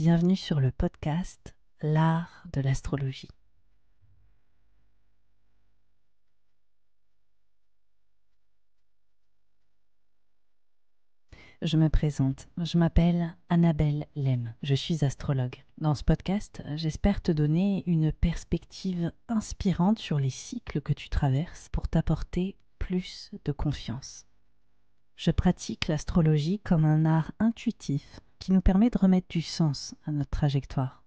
Bienvenue sur le podcast L'art de l'astrologie. Je me présente, je m'appelle Annabelle Lem, je suis astrologue. Dans ce podcast, j'espère te donner une perspective inspirante sur les cycles que tu traverses pour t'apporter plus de confiance. Je pratique l'astrologie comme un art intuitif qui nous permet de remettre du sens à notre trajectoire.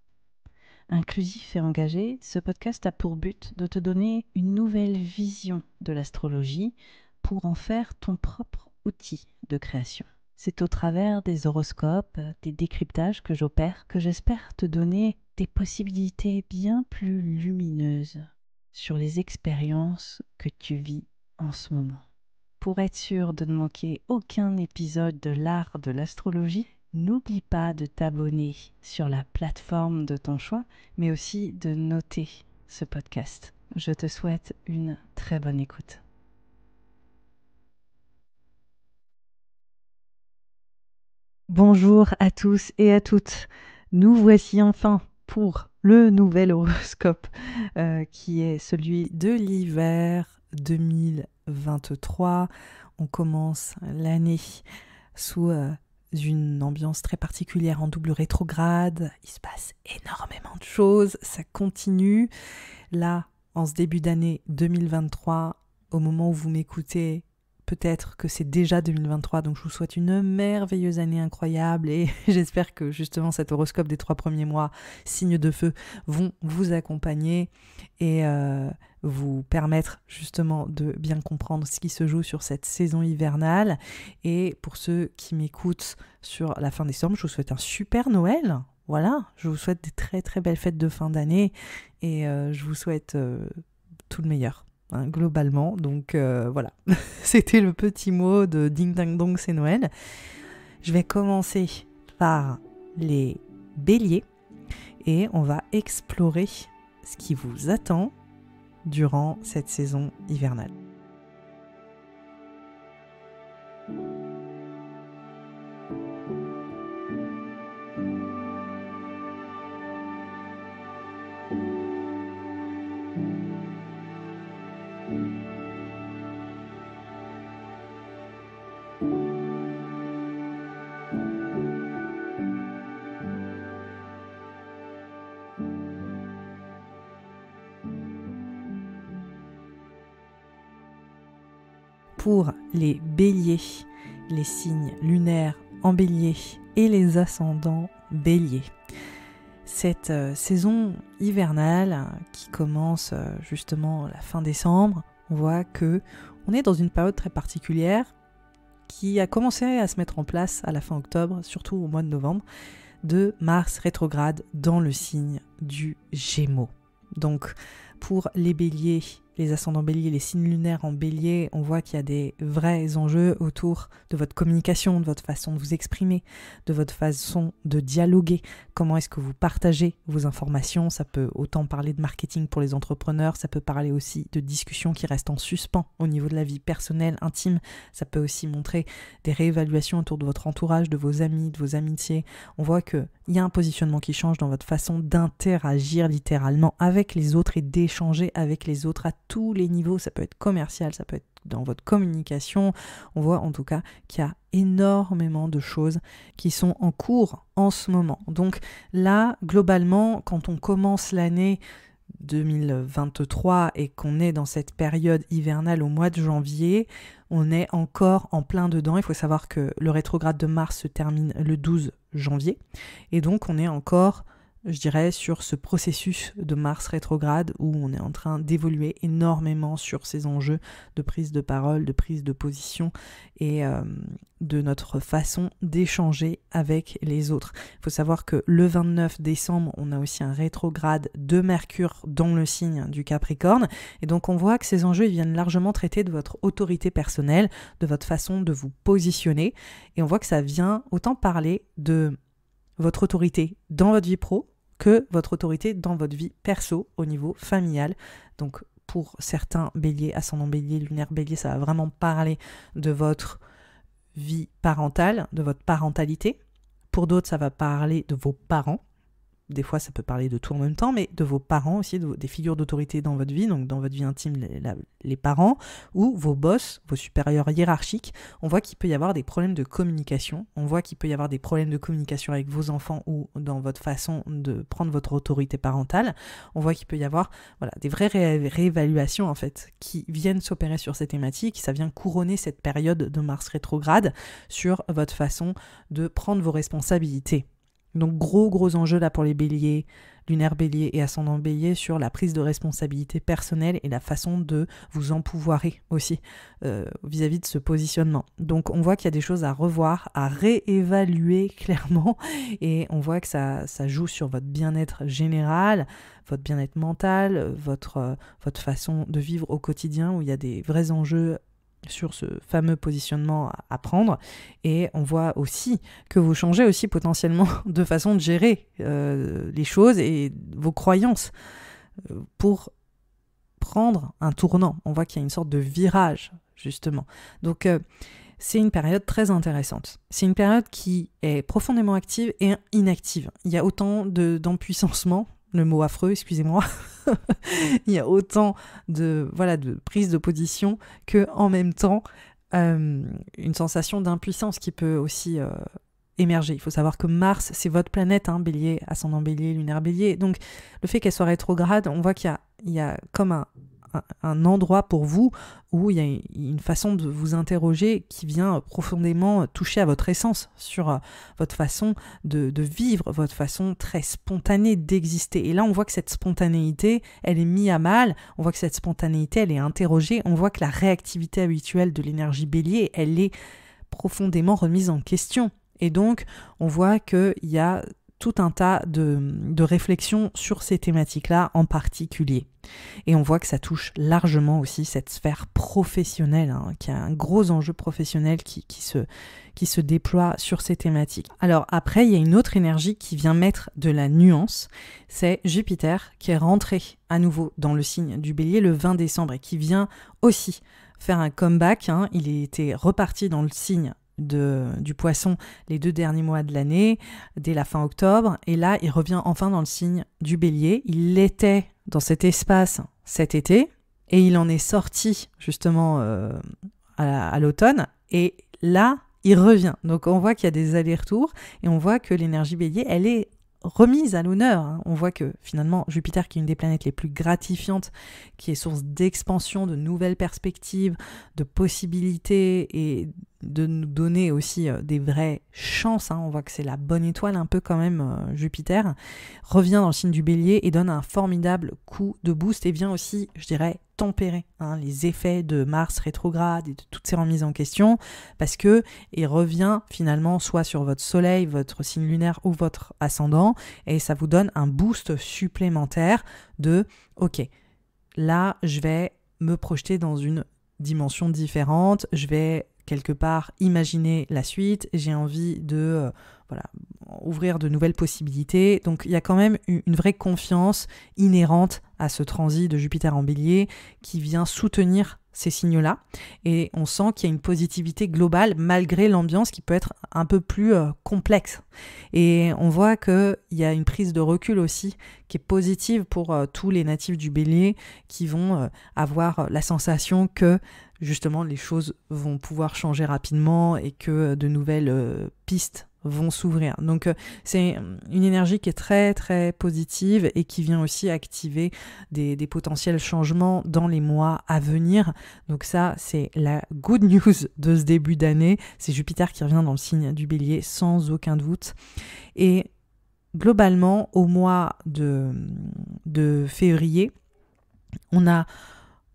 Inclusif et engagé, ce podcast a pour but de te donner une nouvelle vision de l'astrologie pour en faire ton propre outil de création. C'est au travers des horoscopes, des décryptages que j'opère que j'espère te donner des possibilités bien plus lumineuses sur les expériences que tu vis en ce moment. Pour être sûr de ne manquer aucun épisode de l'art de l'astrologie, n'oublie pas de t'abonner sur la plateforme de ton choix, mais aussi de noter ce podcast. Je te souhaite une très bonne écoute. Bonjour à tous et à toutes. Nous voici enfin pour le nouvel horoscope qui est celui de l'hiver 2023. On commence l'année sous une ambiance très particulière en double rétrograde. Il se passe énormément de choses, ça continue. Là, en ce début d'année 2023, au moment où vous m'écoutez, peut-être que c'est déjà 2023, donc je vous souhaite une merveilleuse année incroyable et j'espère que justement cet horoscope des 3 premiers mois, signes de feu, vont vous accompagner et vous permettre justement de bien comprendre ce qui se joue sur cette saison hivernale. Et pour ceux qui m'écoutent sur la fin décembre, je vous souhaite un super Noël. Voilà, je vous souhaite des très très belles fêtes de fin d'année et je vous souhaite tout le meilleur. Globalement, donc voilà, c'était le petit mot de Ding Dang Dong, c'est Noël. Je vais commencer par les béliers et on va explorer ce qui vous attend durant cette saison hivernale. Pour les béliers, les signes lunaires en bélier et les ascendants béliers. Cette saison hivernale qui commence justement la fin décembre, on voit que on est dans une période très particulière qui a commencé à se mettre en place à la fin octobre, surtout au mois de novembre, de Mars rétrograde dans le signe du Gémeaux. Donc pour les béliers, les ascendants béliers, les signes lunaires en bélier, on voit qu'il y a des vrais enjeux autour de votre communication, de votre façon de vous exprimer, de votre façon de dialoguer. Comment est-ce que vous partagez vos informations? Ça peut autant parler de marketing pour les entrepreneurs, ça peut parler aussi de discussions qui restent en suspens au niveau de la vie personnelle, intime. Ça peut aussi montrer des réévaluations autour de votre entourage, de vos amis, de vos amitiés. On voit qu'il y a un positionnement qui change dans votre façon d'interagir littéralement avec les autres et d'échanger avec les autres à tous les niveaux. Ça peut être commercial, ça peut être dans votre communication. On voit en tout cas qu'il y a énormément de choses qui sont en cours en ce moment. Donc là, globalement, quand on commence l'année 2023 et qu'on est dans cette période hivernale au mois de janvier, on est encore en plein dedans. Il faut savoir que le rétrograde de Mars se termine le 12 janvier et donc on est encore, je dirais, sur ce processus de Mars rétrograde où on est en train d'évoluer énormément sur ces enjeux de prise de parole, de prise de position et de notre façon d'échanger avec les autres. Il faut savoir que le 29 décembre, on a aussi un rétrograde de Mercure dans le signe du Capricorne et donc on voit que ces enjeux ils viennent largement traiter de votre autorité personnelle, de votre façon de vous positionner et on voit que ça vient autant parler de votre autorité dans votre vie pro que votre autorité dans votre vie perso au niveau familial. Donc pour certains béliers, ascendant bélier, lunaire bélier, ça va vraiment parler de votre vie parentale, de votre parentalité. Pour d'autres, ça va parler de vos parents. Des fois, ça peut parler de tout en même temps, mais de vos parents aussi, des figures d'autorité dans votre vie, donc dans votre vie intime, les parents, ou vos boss, vos supérieurs hiérarchiques. On voit qu'il peut y avoir des problèmes de communication. On voit qu'il peut y avoir des problèmes de communication avec vos enfants ou dans votre façon de prendre votre autorité parentale. On voit qu'il peut y avoir des vraies réévaluations en fait, qui viennent s'opérer sur ces thématiques. Ça vient couronner cette période de Mars rétrograde sur votre façon de prendre vos responsabilités. Donc gros enjeu là pour les béliers, lunaire bélier et ascendant bélier sur la prise de responsabilité personnelle et la façon de vous empouvoirer aussi vis-à-vis de ce positionnement. Donc on voit qu'il y a des choses à revoir, à réévaluer clairement et on voit que ça joue sur votre bien-être général, votre bien-être mental, votre façon de vivre au quotidien où il y a des vrais enjeux sur ce fameux positionnement à prendre. Et on voit aussi que vous changez aussi potentiellement de façon de gérer les choses et vos croyances pour prendre un tournant. On voit qu'il y a une sorte de virage, justement. Donc, c'est une période très intéressante. C'est une période qui est profondément active et inactive. Il y a autant d'empuissancement, le mot affreux, excusez-moi. Il y a autant de prise de position que en même temps une sensation d'impuissance qui peut aussi émerger. Il faut savoir que Mars, c'est votre planète, bélier, ascendant bélier, lunaire bélier. Donc le fait qu'elle soit rétrograde, on voit qu'il y a comme un endroit pour vous où il y a une façon de vous interroger qui vient profondément toucher à votre essence, sur votre façon de vivre, votre façon très spontanée d'exister. Et là, on voit que cette spontanéité, elle est mise à mal, on voit que cette spontanéité, elle est interrogée, on voit que la réactivité habituelle de l'énergie bélier, elle est profondément remise en question. Et donc, on voit qu'il y a tout un tas de réflexions sur ces thématiques-là en particulier. Et on voit que ça touche largement aussi cette sphère professionnelle, qui a un gros enjeu professionnel qui se déploie sur ces thématiques. Alors après, il y a une autre énergie qui vient mettre de la nuance, c'est Jupiter qui est rentré à nouveau dans le signe du Bélier le 20 décembre et qui vient aussi faire un comeback. Il était reparti dans le signe du Poisson les 2 derniers mois de l'année, dès la fin octobre, et là il revient enfin dans le signe du Bélier. Il était dans cet espace cet été et il en est sorti justement à l'automne, et là il revient. Donc on voit qu'il y a des allers-retours et on voit que l'énergie Bélier, elle est remise à l'honneur. On voit que finalement Jupiter, qui est une des planètes les plus gratifiantes, qui est source d'expansion, de nouvelles perspectives, de possibilités et de nous donner aussi des vraies chances, on voit que c'est la bonne étoile un peu quand même, Jupiter, revient dans le signe du Bélier et donne un formidable coup de boost et vient aussi, je dirais, tempérer les effets de Mars rétrograde et de toutes ces remises en question, parce que il revient finalement soit sur votre soleil, votre signe lunaire ou votre ascendant, et ça vous donne un boost supplémentaire de ok, là je vais me projeter dans une dimension différente, je vais quelque part imaginer la suite, j'ai envie de ouvrir de nouvelles possibilités. Donc il y a quand même une vraie confiance inhérente à ce transit de Jupiter en Bélier qui vient soutenir ces signes-là, et on sent qu'il y a une positivité globale malgré l'ambiance qui peut être un peu plus complexe. Et on voit qu'il y a une prise de recul aussi qui est positive pour tous les natifs du Bélier qui vont avoir la sensation que justement les choses vont pouvoir changer rapidement et que de nouvelles pistes vont s'ouvrir. Donc c'est une énergie qui est très très positive et qui vient aussi activer des potentiels changements dans les mois à venir. Donc ça, c'est la good news de ce début d'année. C'est Jupiter qui revient dans le signe du Bélier sans aucun doute. Et globalement, au mois de février, on a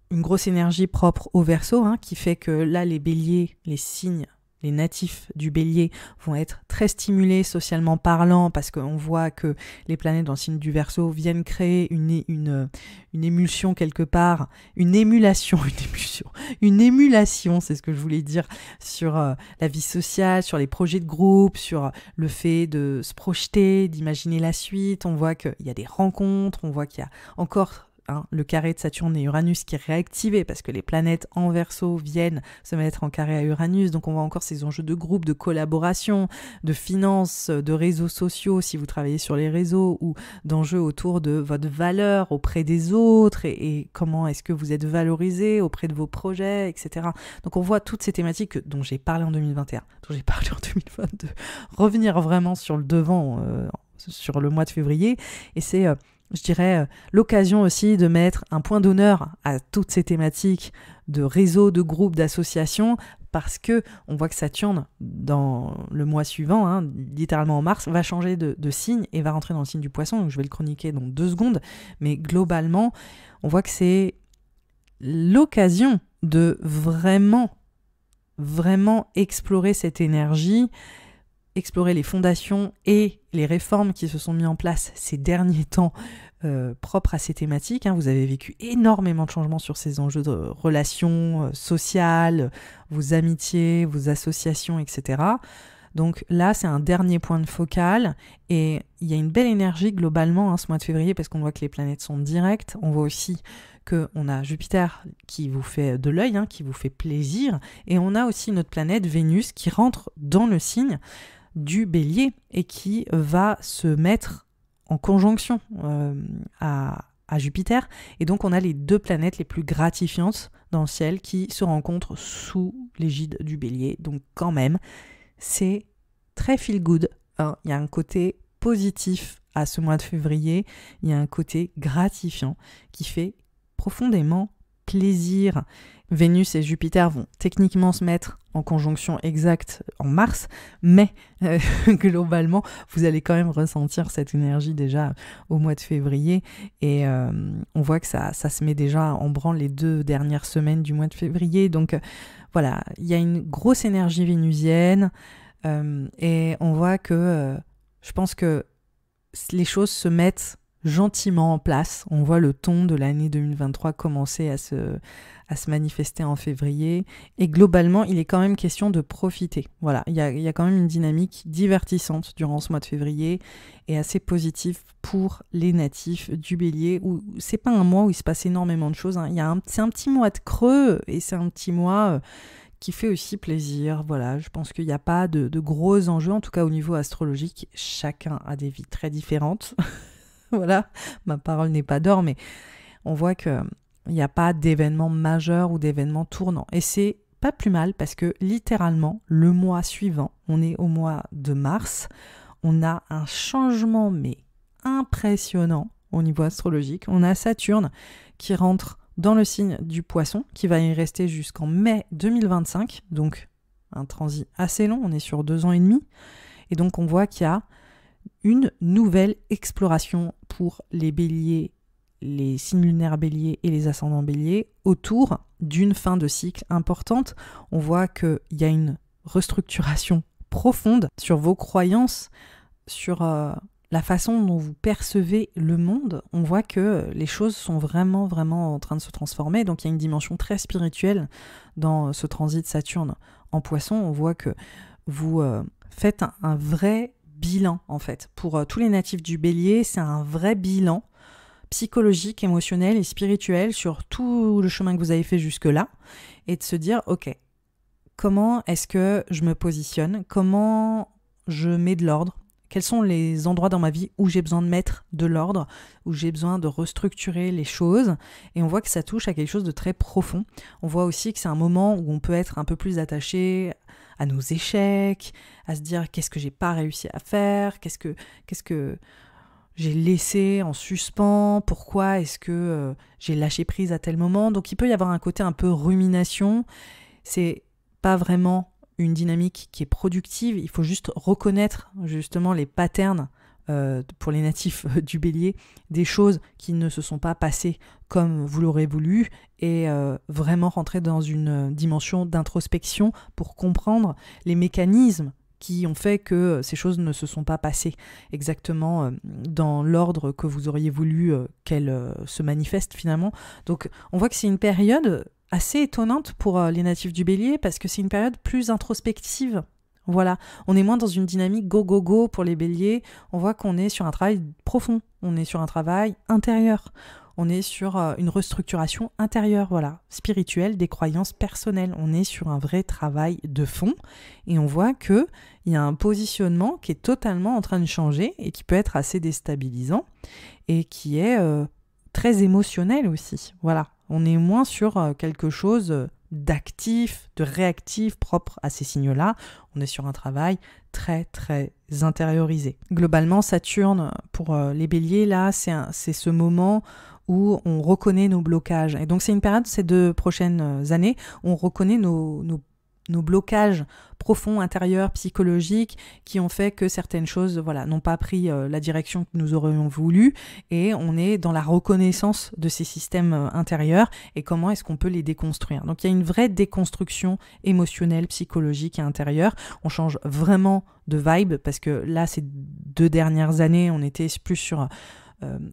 une grosse énergie propre au Verseau, qui fait que là, les béliers, les signes, les natifs du Bélier vont être très stimulés socialement parlant, parce qu'on voit que les planètes dans le signe du Verseau viennent créer une émulsion quelque part, une émulation, c'est ce que je voulais dire, sur la vie sociale, sur les projets de groupe, sur le fait de se projeter, d'imaginer la suite. On voit qu'il y a des rencontres, on voit qu'il y a encore le carré de Saturne et Uranus qui est réactivé parce que les planètes en Verseau viennent se mettre en carré à Uranus. Donc on voit encore ces enjeux de groupe, de collaboration, de finances, de réseaux sociaux si vous travaillez sur les réseaux, ou d'enjeux autour de votre valeur auprès des autres et comment est-ce que vous êtes valorisé auprès de vos projets, etc. Donc on voit toutes ces thématiques dont j'ai parlé en 2021, dont j'ai parlé en 2022, revenir vraiment sur le devant sur le mois de février. Et c'est, je dirais, l'occasion aussi de mettre un point d'honneur à toutes ces thématiques de réseaux, de groupes, d'associations, parce que on voit que Saturne, dans le mois suivant, littéralement en mars, va changer de signe et va rentrer dans le signe du Poisson. Donc je vais le chroniquer dans 2 secondes. Mais globalement, on voit que c'est l'occasion de vraiment explorer cette énergie, explorer les fondations et les réformes qui se sont mises en place ces derniers temps propres à ces thématiques. Vous avez vécu énormément de changements sur ces enjeux de relations sociales, vos amitiés, vos associations, etc. Donc là, c'est un dernier point de focal et il y a une belle énergie globalement ce mois de février parce qu'on voit que les planètes sont directes. On voit aussi qu'on a Jupiter qui vous fait de l'œil, qui vous fait plaisir, et on a aussi notre planète Vénus qui rentre dans le signe du Bélier et qui va se mettre en conjonction à Jupiter. Et donc on a les 2 planètes les plus gratifiantes dans le ciel qui se rencontrent sous l'égide du Bélier. Donc quand même, c'est très feel good. Il y a un côté positif à ce mois de février, il y a un côté gratifiant qui fait profondément plaisir. Vénus et Jupiter vont techniquement se mettre en conjonction exacte en mars, mais globalement, vous allez quand même ressentir cette énergie déjà au mois de février et on voit que ça se met déjà en branle les 2 dernières semaines du mois de février. Donc voilà, il y a une grosse énergie vénusienne et on voit que je pense que les choses se mettent gentiment en place. On voit le ton de l'année 2023 commencer à se manifester en février. Et globalement, il est quand même question de profiter. Voilà, il y a quand même une dynamique divertissante durant ce mois de février et assez positive pour les natifs du Bélier, où c'est pas un mois où il se passe énormément de choses. C'est un petit mois de creux et c'est un petit mois qui fait aussi plaisir. Voilà, je pense qu'il n'y a pas de gros enjeux, en tout cas au niveau astrologique. Chacun a des vies très différentes. Voilà, ma parole n'est pas d'or, mais on voit qu'il n'y a pas d'événement majeur ou d'événement tournant. Et c'est pas plus mal parce que littéralement, le mois suivant, on est au mois de mars, on a un changement mais impressionnant au niveau astrologique. On a Saturne qui rentre dans le signe du Poisson, qui va y rester jusqu'en mai 2025, donc un transit assez long, on est sur 2 ans et demi. Et donc on voit qu'il y a une nouvelle exploration pour les béliers, les signes lunaires béliers et les ascendants béliers autour d'une fin de cycle importante. On voit qu'il y a une restructuration profonde sur vos croyances, sur la façon dont vous percevez le monde. On voit que les choses sont vraiment en train de se transformer. Donc il y a une dimension très spirituelle dans ce transit de Saturne en Poisson. On voit que vous faites un vrai bilan en fait. Pour tous les natifs du Bélier, c'est un vrai bilan psychologique, émotionnel et spirituel sur tout le chemin que vous avez fait jusque-là et de se dire, ok, comment est-ce que je me positionne? Comment je mets de l'ordre? Quels sont les endroits dans ma vie où j'ai besoin de mettre de l'ordre, où j'ai besoin de restructurer les choses? Et on voit que ça touche à quelque chose de très profond. On voit aussi que c'est un moment où on peut être un peu plus attaché à nos échecs, à se dire qu'est-ce que j'ai pas réussi à faire, qu'est-ce que j'ai laissé en suspens, pourquoi est-ce que j'ai lâché prise à tel moment. Donc il peut y avoir un côté un peu rumination. C'est pas vraiment une dynamique qui est productive, il faut juste reconnaître justement les patterns pour les natifs du Bélier, des choses qui ne se sont pas passées comme vous l'aurez voulu et vraiment rentrer dans une dimension d'introspection pour comprendre les mécanismes qui ont fait que ces choses ne se sont pas passées exactement dans l'ordre que vous auriez voulu qu'elles se manifestent finalement. Donc on voit que c'est une période assez étonnante pour les natifs du Bélier parce que c'est une période plus introspective. Voilà, on est moins dans une dynamique go pour les Béliers, on voit qu'on est sur un travail profond, on est sur un travail intérieur. on est sur une restructuration intérieure, voilà, spirituelle, des croyances personnelles. On est sur un vrai travail de fond et on voit qu'il y a un positionnement qui est totalement en train de changer et qui peut être assez déstabilisant et qui est très émotionnel aussi. Voilà, on est moins sur quelque chose d'actif, de réactif propre à ces signes-là. On est sur un travail très très intériorisé. Globalement, Saturne, pour les béliers, là, c'est ce moment où on reconnaît nos blocages. Et donc c'est une période, ces 2 prochaines années, où on reconnaît nos blocages profonds, intérieurs, psychologiques, qui ont fait que certaines choses n'ont pas pris la direction que nous aurions voulu, et on est dans la reconnaissance de ces systèmes intérieurs, et comment est-ce qu'on peut les déconstruire. Donc il y a une vraie déconstruction émotionnelle, psychologique et intérieure. On change vraiment de vibe, parce que là, ces 2 dernières années, on était plus sur...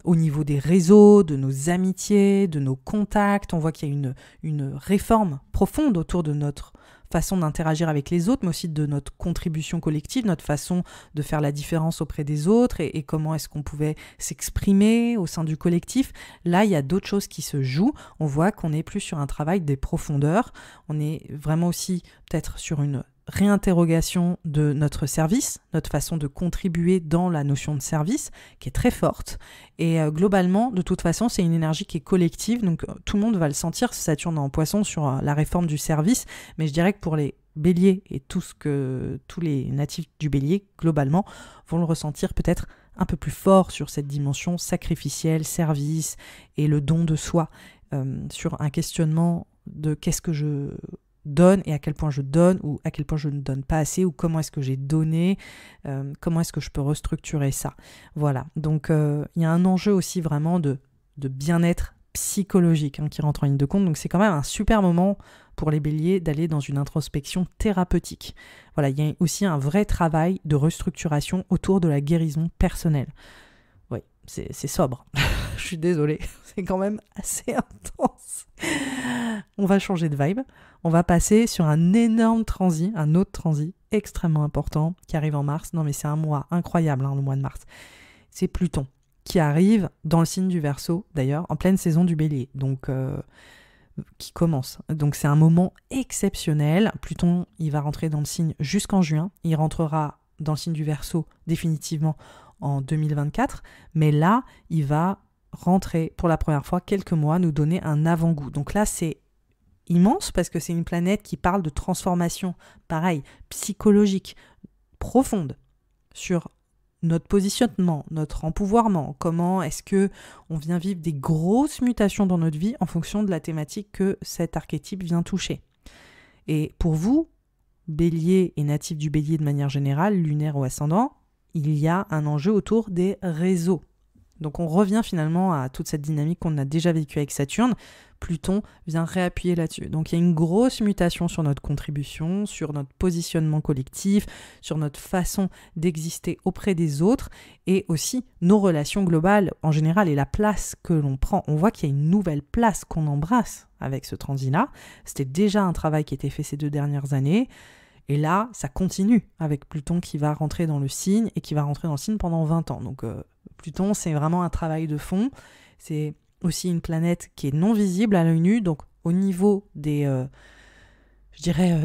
au niveau des réseaux, de nos amitiés, de nos contacts. On voit qu'il y a une réforme profonde autour de notre façon d'interagir avec les autres, mais aussi de notre contribution collective, notre façon de faire la différence auprès des autres et comment est-ce qu'on pouvait s'exprimer au sein du collectif. Là, il y a d'autres choses qui se jouent. On voit qu'on est plus sur un travail des profondeurs. On est vraiment aussi peut-être sur une réinterrogation de notre service, notre façon de contribuer dans la notion de service, qui est très forte. Et globalement, de toute façon, c'est une énergie qui est collective, donc tout le monde va le sentir, Saturne en Poisson, sur la réforme du service, mais je dirais que pour les béliers et tous les natifs du bélier, globalement, vont le ressentir peut-être un peu plus fort sur cette dimension sacrificielle, service et le don de soi, sur un questionnement de qu'est-ce que je donne et à quel point je donne ou à quel point je ne donne pas assez ou comment est-ce que j'ai donné, comment est-ce que je peux restructurer ça. Voilà, donc il y a un enjeu aussi vraiment de bien-être psychologique qui rentre en ligne de compte, donc c'est quand même un super moment pour les béliers d'aller dans une introspection thérapeutique. Voilà, il y a aussi un vrai travail de restructuration autour de la guérison personnelle. Oui, c'est sobre. Je suis désolée, c'est quand même assez intense. On va changer de vibe. On va passer sur un énorme transit, un autre transit extrêmement important qui arrive en mars. Non mais c'est un mois incroyable, le mois de mars. C'est Pluton qui arrive dans le signe du Verseau, d'ailleurs, en pleine saison du Bélier. Donc, qui commence. Donc c'est un moment exceptionnel. Pluton, il va rentrer dans le signe jusqu'en juin. Il rentrera dans le signe du Verseau définitivement en 2024. Mais là, il va rentrer pour la première fois quelques mois, nous donner un avant-goût. Donc là, c'est immense parce que c'est une planète qui parle de transformation, pareil, psychologique, profonde, sur notre positionnement, notre empouvoirment, comment est-ce que on vient vivre des grosses mutations dans notre vie en fonction de la thématique que cet archétype vient toucher. Et pour vous, Bélier et natif du Bélier de manière générale, lunaire ou ascendant, il y a un enjeu autour des réseaux. Donc on revient finalement à toute cette dynamique qu'on a déjà vécue avec Saturne. Pluton vient réappuyer là-dessus. Donc il y a une grosse mutation sur notre contribution, sur notre positionnement collectif, sur notre façon d'exister auprès des autres et aussi nos relations globales en général et la place que l'on prend. On voit qu'il y a une nouvelle place qu'on embrasse avec ce transit-là. C'était déjà un travail qui était fait ces 2 dernières années. Et là, ça continue avec Pluton qui va rentrer dans le signe et qui va rentrer dans le signe pendant 20 ans. Donc Pluton, c'est vraiment un travail de fond. C'est aussi une planète qui est non visible à l'œil nu. Donc au niveau des,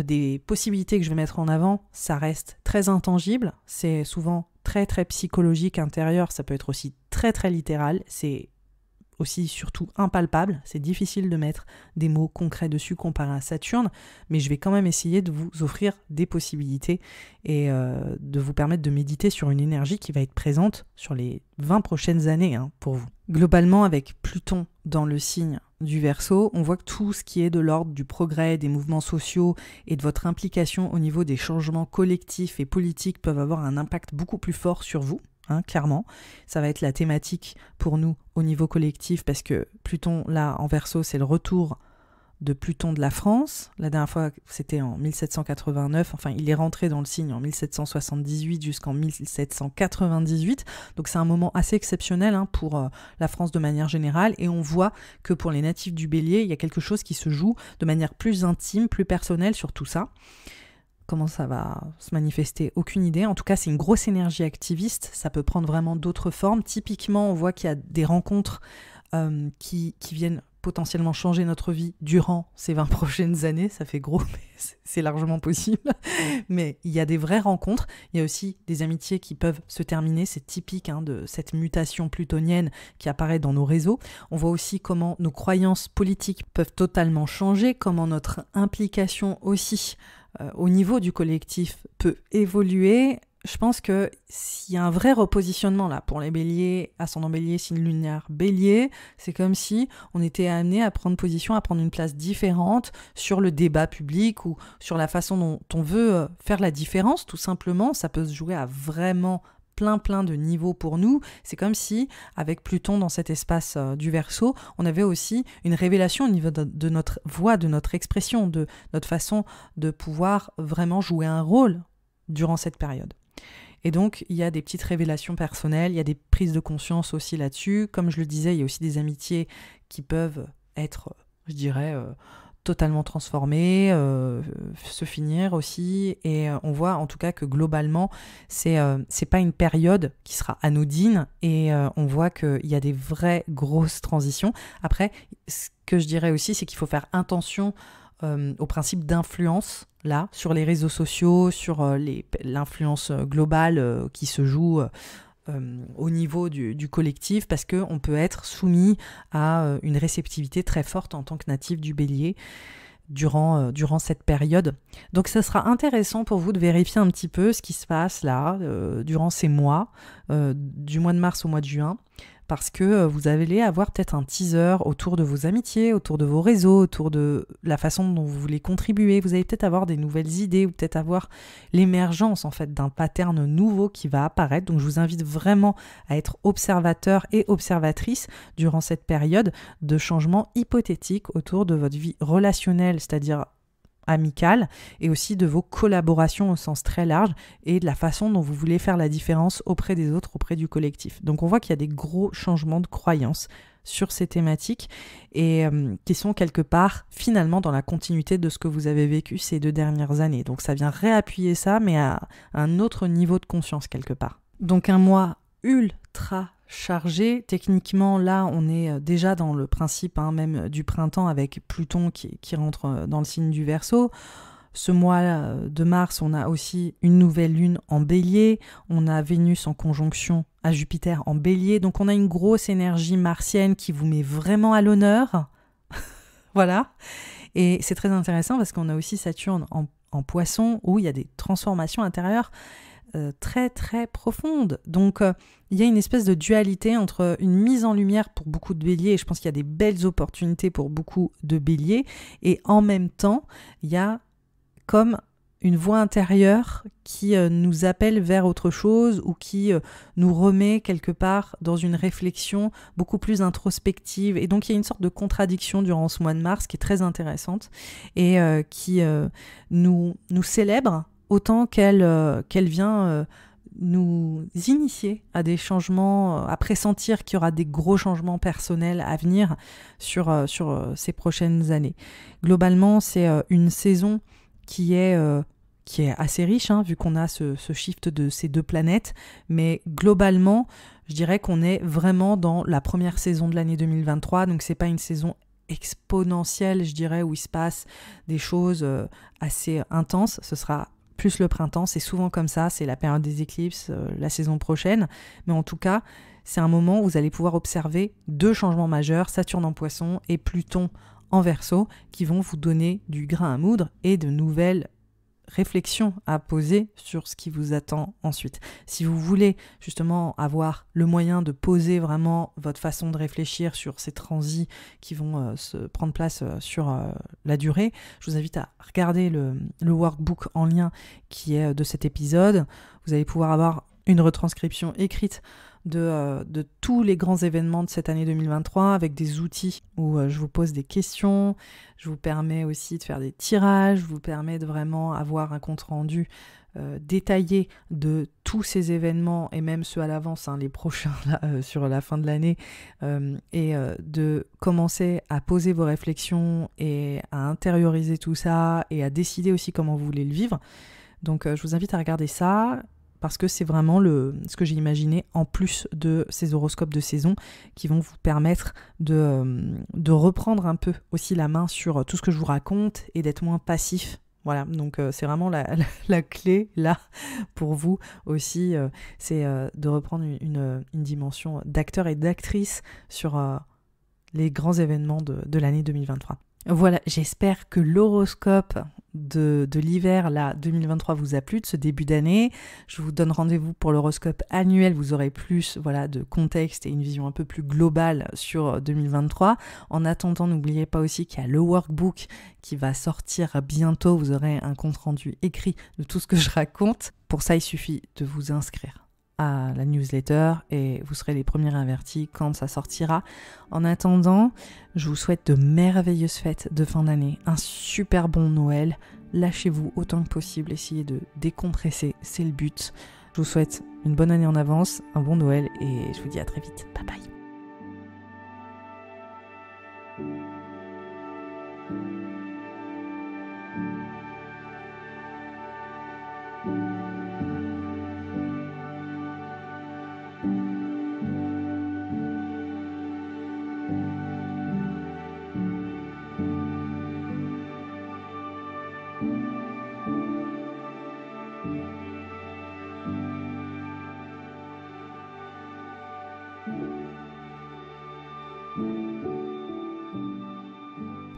des possibilités que je vais mettre en avant, ça reste très intangible. C'est souvent très très psychologique intérieur. Ça peut être aussi très très littéral. C'est aussi surtout impalpable, c'est difficile de mettre des mots concrets dessus comparé à Saturne, mais je vais quand même essayer de vous offrir des possibilités et de vous permettre de méditer sur une énergie qui va être présente sur les 20 prochaines années pour vous. Globalement, avec Pluton dans le signe du Verseau, on voit que tout ce qui est de l'ordre du progrès, des mouvements sociaux et de votre implication au niveau des changements collectifs et politiques peuvent avoir un impact beaucoup plus fort sur vous. Clairement, ça va être la thématique pour nous au niveau collectif parce que Pluton, là, en Verseau, c'est le retour de Pluton de la France. La dernière fois, c'était en 1789. Enfin, il est rentré dans le signe en 1778 jusqu'en 1798. Donc, c'est un moment assez exceptionnel pour la France de manière générale. Et on voit que pour les natifs du Bélier, il y a quelque chose qui se joue de manière plus intime, plus personnelle sur tout ça. Comment ça va se manifester? Aucune idée. En tout cas, c'est une grosse énergie activiste. Ça peut prendre vraiment d'autres formes. Typiquement, on voit qu'il y a des rencontres qui viennent potentiellement changer notre vie durant ces 20 prochaines années. Ça fait gros, mais c'est largement possible. Mais il y a des vraies rencontres. Il y a aussi des amitiés qui peuvent se terminer. C'est typique de cette mutation plutonienne qui apparaît dans nos réseaux. On voit aussi comment nos croyances politiques peuvent totalement changer, comment notre implication aussi au niveau du collectif peut évoluer. Je pense que s'il y a un vrai repositionnement là pour les béliers, ascendant bélier, signe lunaire bélier, c'est comme si on était amené à prendre position, à prendre une place différente sur le débat public ou sur la façon dont on veut faire la différence, tout simplement. Ça peut se jouer à vraiment plein de niveaux pour nous. C'est comme si, avec Pluton dans cet espace du Verseau, on avait aussi une révélation au niveau de notre voix, de notre expression, de notre façon de pouvoir vraiment jouer un rôle durant cette période. Et donc, il y a des petites révélations personnelles, il y a des prises de conscience aussi là-dessus. Comme je le disais, il y a aussi des amitiés qui peuvent être, je dirais, totalement transformées, se finir aussi. Et on voit en tout cas que globalement, c'est pas une période qui sera anodine. Et on voit qu'il y a des vraies grosses transitions. Après, ce que je dirais aussi, c'est qu'il faut faire attention au principe d'influence, là, sur les réseaux sociaux, sur l'influence globale qui se joue au niveau du collectif, parce qu'on peut être soumis à une réceptivité très forte en tant que natif du Bélier durant cette période. Donc ça sera intéressant pour vous de vérifier un petit peu ce qui se passe là, durant ces mois, du mois de mars au mois de juin, parce que vous allez avoir peut-être un teaser autour de vos amitiés, autour de vos réseaux, autour de la façon dont vous voulez contribuer. Vous allez peut-être avoir des nouvelles idées ou peut-être avoir l'émergence en fait d'un pattern nouveau qui va apparaître. Donc je vous invite vraiment à être observateur et observatrice durant cette période de changement hypothétique autour de votre vie relationnelle, c'est-à-dire amicale, et aussi de vos collaborations au sens très large et de la façon dont vous voulez faire la différence auprès des autres, auprès du collectif. Donc on voit qu'il y a des gros changements de croyances sur ces thématiques et qui sont quelque part finalement dans la continuité de ce que vous avez vécu ces 2 dernières années. Donc ça vient réappuyer ça, mais à un autre niveau de conscience quelque part. Donc un mois ultra chargé. Techniquement, là, on est déjà dans le principe même du printemps avec Pluton qui rentre dans le signe du Verseau. Ce mois de mars, on a aussi une nouvelle lune en Bélier. On a Vénus en conjonction à Jupiter en Bélier. Donc, on a une grosse énergie martienne qui vous met vraiment à l'honneur. Voilà. Et c'est très intéressant parce qu'on a aussi Saturne en Poisson où il y a des transformations intérieures très très profonde. Donc il y a une espèce de dualité entre une mise en lumière pour beaucoup de béliers, et je pense qu'il y a des belles opportunités pour beaucoup de béliers, et en même temps il y a comme une voix intérieure qui nous appelle vers autre chose ou qui nous remet quelque part dans une réflexion beaucoup plus introspective. Et donc il y a une sorte de contradiction durant ce mois de mars qui est très intéressante et qui nous célèbre autant qu'elle vient nous initier à des changements, à pressentir qu'il y aura des gros changements personnels à venir sur ces prochaines années. Globalement, c'est une saison qui est assez riche, vu qu'on a ce shift de ces 2 planètes, mais globalement, je dirais qu'on est vraiment dans la première saison de l'année 2023, donc c'est pas une saison exponentielle, je dirais, où il se passe des choses assez intenses. Ce sera plus le printemps, c'est souvent comme ça, c'est la période des éclipses, la saison prochaine, mais en tout cas, c'est un moment où vous allez pouvoir observer 2 changements majeurs, Saturne en Poisson et Pluton en Verseau, qui vont vous donner du grain à moudre et de nouvelles réflexions à poser sur ce qui vous attend ensuite. Si vous voulez justement avoir le moyen de poser vraiment votre façon de réfléchir sur ces transits qui vont se prendre place sur la durée, je vous invite à regarder le workbook en lien qui est de cet épisode. Vous allez pouvoir avoir une retranscription écrite de tous les grands événements de cette année 2023 avec des outils où je vous pose des questions, je vous permets aussi de faire des tirages, je vous permets de vraiment avoir un compte-rendu détaillé de tous ces événements et même ceux à l'avance, les prochains là, sur la fin de l'année, et de commencer à poser vos réflexions et à intérioriser tout ça et à décider aussi comment vous voulez le vivre. Donc je vous invite à regarder ça. parce que c'est vraiment ce que j'ai imaginé en plus de ces horoscopes de saison qui vont vous permettre de reprendre un peu aussi la main sur tout ce que je vous raconte et d'être moins passif. Voilà, donc c'est vraiment la clé là pour vous aussi, c'est de reprendre une dimension d'acteur et d'actrice sur les grands événements de l'année 2023. Voilà, j'espère que l'horoscope de l'hiver, là, 2023 vous a plu, de ce début d'année. Je vous donne rendez-vous pour l'horoscope annuel, vous aurez plus de contexte et une vision un peu plus globale sur 2023. En attendant, n'oubliez pas aussi qu'il y a le workbook qui va sortir bientôt, vous aurez un compte-rendu écrit de tout ce que je raconte. Pour ça, il suffit de vous inscrire à la newsletter et vous serez les premiers avertis quand ça sortira. En attendant, je vous souhaite de merveilleuses fêtes de fin d'année, un super bon Noël. Lâchez-vous autant que possible, essayez de décompresser, c'est le but. Je vous souhaite une bonne année en avance, un bon Noël et je vous dis à très vite. Bye bye.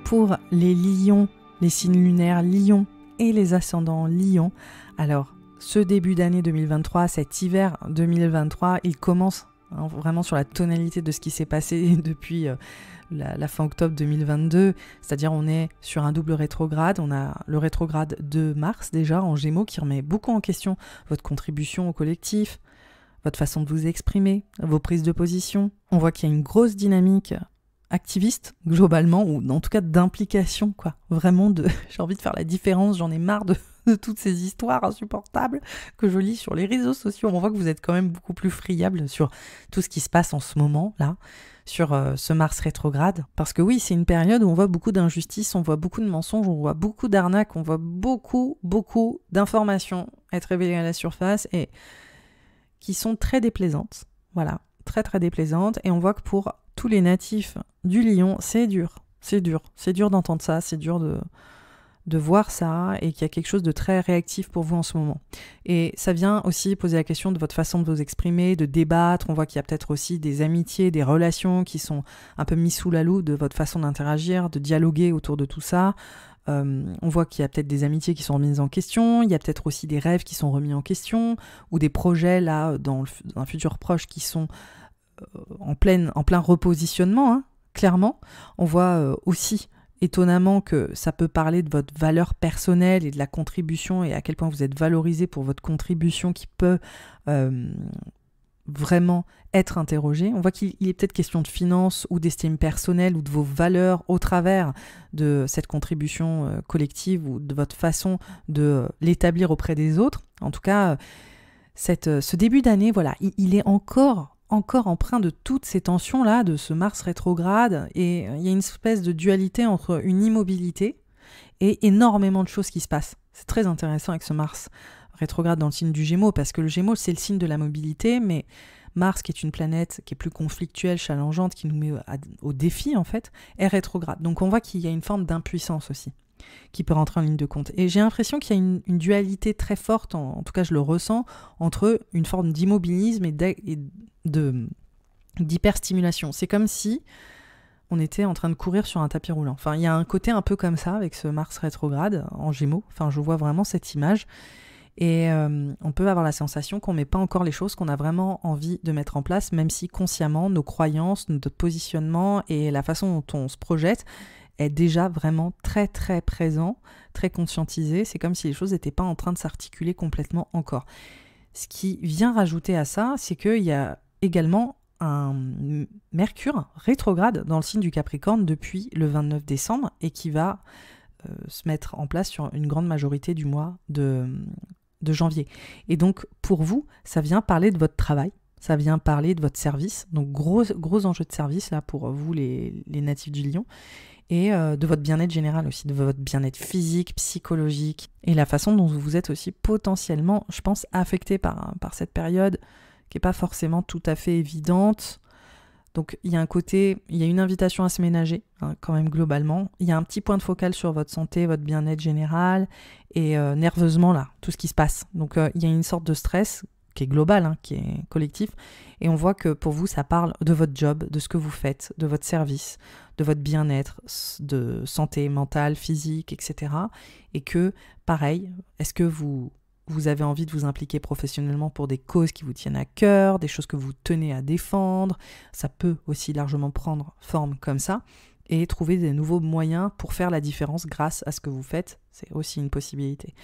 Pour les lions, les signes lunaires lions et les ascendants lions, alors ce début d'année 2023, cet hiver 2023, il commence vraiment sur la tonalité de ce qui s'est passé depuis la fin octobre 2022, c'est-à-dire on est sur un double rétrograde, on a le rétrograde de Mars déjà en Gémeaux qui remet beaucoup en question votre contribution au collectif, votre façon de vous exprimer, vos prises de position. On voit qu'il y a une grosse dynamique activiste globalement, ou en tout cas d'implication, quoi. Vraiment, j'ai envie de faire la différence, j'en ai marre de toutes ces histoires insupportables que je lis sur les réseaux sociaux. On voit que vous êtes quand même beaucoup plus friable sur tout ce qui se passe en ce moment, là, sur ce Mars rétrograde. Parce que oui, c'est une période où on voit beaucoup d'injustices, on voit beaucoup de mensonges, on voit beaucoup d'arnaques, on voit beaucoup d'informations être révélées à la surface et qui sont très déplaisantes. Voilà, très déplaisantes. Et on voit que pour tous les natifs du Lion, c'est dur d'entendre ça, c'est dur de voir ça et qu'il y a quelque chose de très réactif pour vous en ce moment. Et ça vient aussi poser la question de votre façon de vous exprimer, de débattre. On voit qu'il y a peut-être aussi des amitiés, des relations qui sont un peu mis sous la loupe de votre façon d'interagir, de dialoguer autour de tout ça. On voit qu'il y a peut-être des amitiés qui sont remises en question, il y a peut-être aussi des rêves qui sont remis en question, ou des projets là dans un futur proche qui sont en plein repositionnement, hein, clairement. On voit aussi étonnamment que ça peut parler de votre valeur personnelle et de la contribution et à quel point vous êtes valorisé pour votre contribution qui peut vraiment être interrogée. On voit qu'il est peut-être question de finances ou d'estime personnelle ou de vos valeurs au travers de cette contribution collective ou de votre façon de l'établir auprès des autres. En tout cas, ce début d'année, voilà, il est encore empreint de toutes ces tensions-là, de ce Mars rétrograde, et il y a une espèce de dualité entre une immobilité et énormément de choses qui se passent. C'est très intéressant avec ce Mars rétrograde dans le signe du Gémeaux, parce que le Gémeaux, c'est le signe de la mobilité, mais Mars, qui est une planète qui est plus conflictuelle, challengeante, qui nous met au défi, en fait, est rétrograde. Donc on voit qu'il y a une forme d'impuissance aussi, qui peut rentrer en ligne de compte. Et j'ai l'impression qu'il y a une dualité très forte, en tout cas je le ressens, entre une forme d'immobilisme et d'hyperstimulation. C'est comme si on était en train de courir sur un tapis roulant. Enfin, il y a un côté un peu comme ça avec ce Mars rétrograde en Gémeaux. Enfin, je vois vraiment cette image. Et on peut avoir la sensation qu'on ne met pas encore les choses qu'on a vraiment envie de mettre en place, même si consciemment, nos croyances, notre positionnement et la façon dont on se projette est déjà vraiment très présent, très conscientisé. C'est comme si les choses n'étaient pas en train de s'articuler complètement encore. Ce qui vient rajouter à ça, c'est qu'il y a également un Mercure rétrograde dans le signe du Capricorne depuis le 29 décembre et qui va se mettre en place sur une grande majorité du mois de janvier. Et donc, pour vous, ça vient parler de votre travail, ça vient parler de votre service, donc gros enjeu de service là pour vous les natifs du Lion. et de votre bien-être général aussi, de votre bien-être physique, psychologique, et la façon dont vous êtes aussi potentiellement, je pense, affecté par cette période qui n'est pas forcément tout à fait évidente. Donc il y a un côté, il y a une invitation à se ménager, hein, quand même globalement. Il y a un petit point de focal sur votre santé, votre bien-être général, et nerveusement là, tout ce qui se passe. Donc il y a une sorte de stress qui est global, hein, qui est collectif, et on voit que pour vous, ça parle de votre job, de ce que vous faites, de votre service, de votre bien-être, de santé mentale, physique, etc. Et que, pareil, est-ce que vous avez envie de vous impliquer professionnellement pour des causes qui vous tiennent à cœur, des choses que vous tenez à défendre? Ça peut aussi largement prendre forme comme ça, et trouver des nouveaux moyens pour faire la différence grâce à ce que vous faites, c'est aussi une possibilité.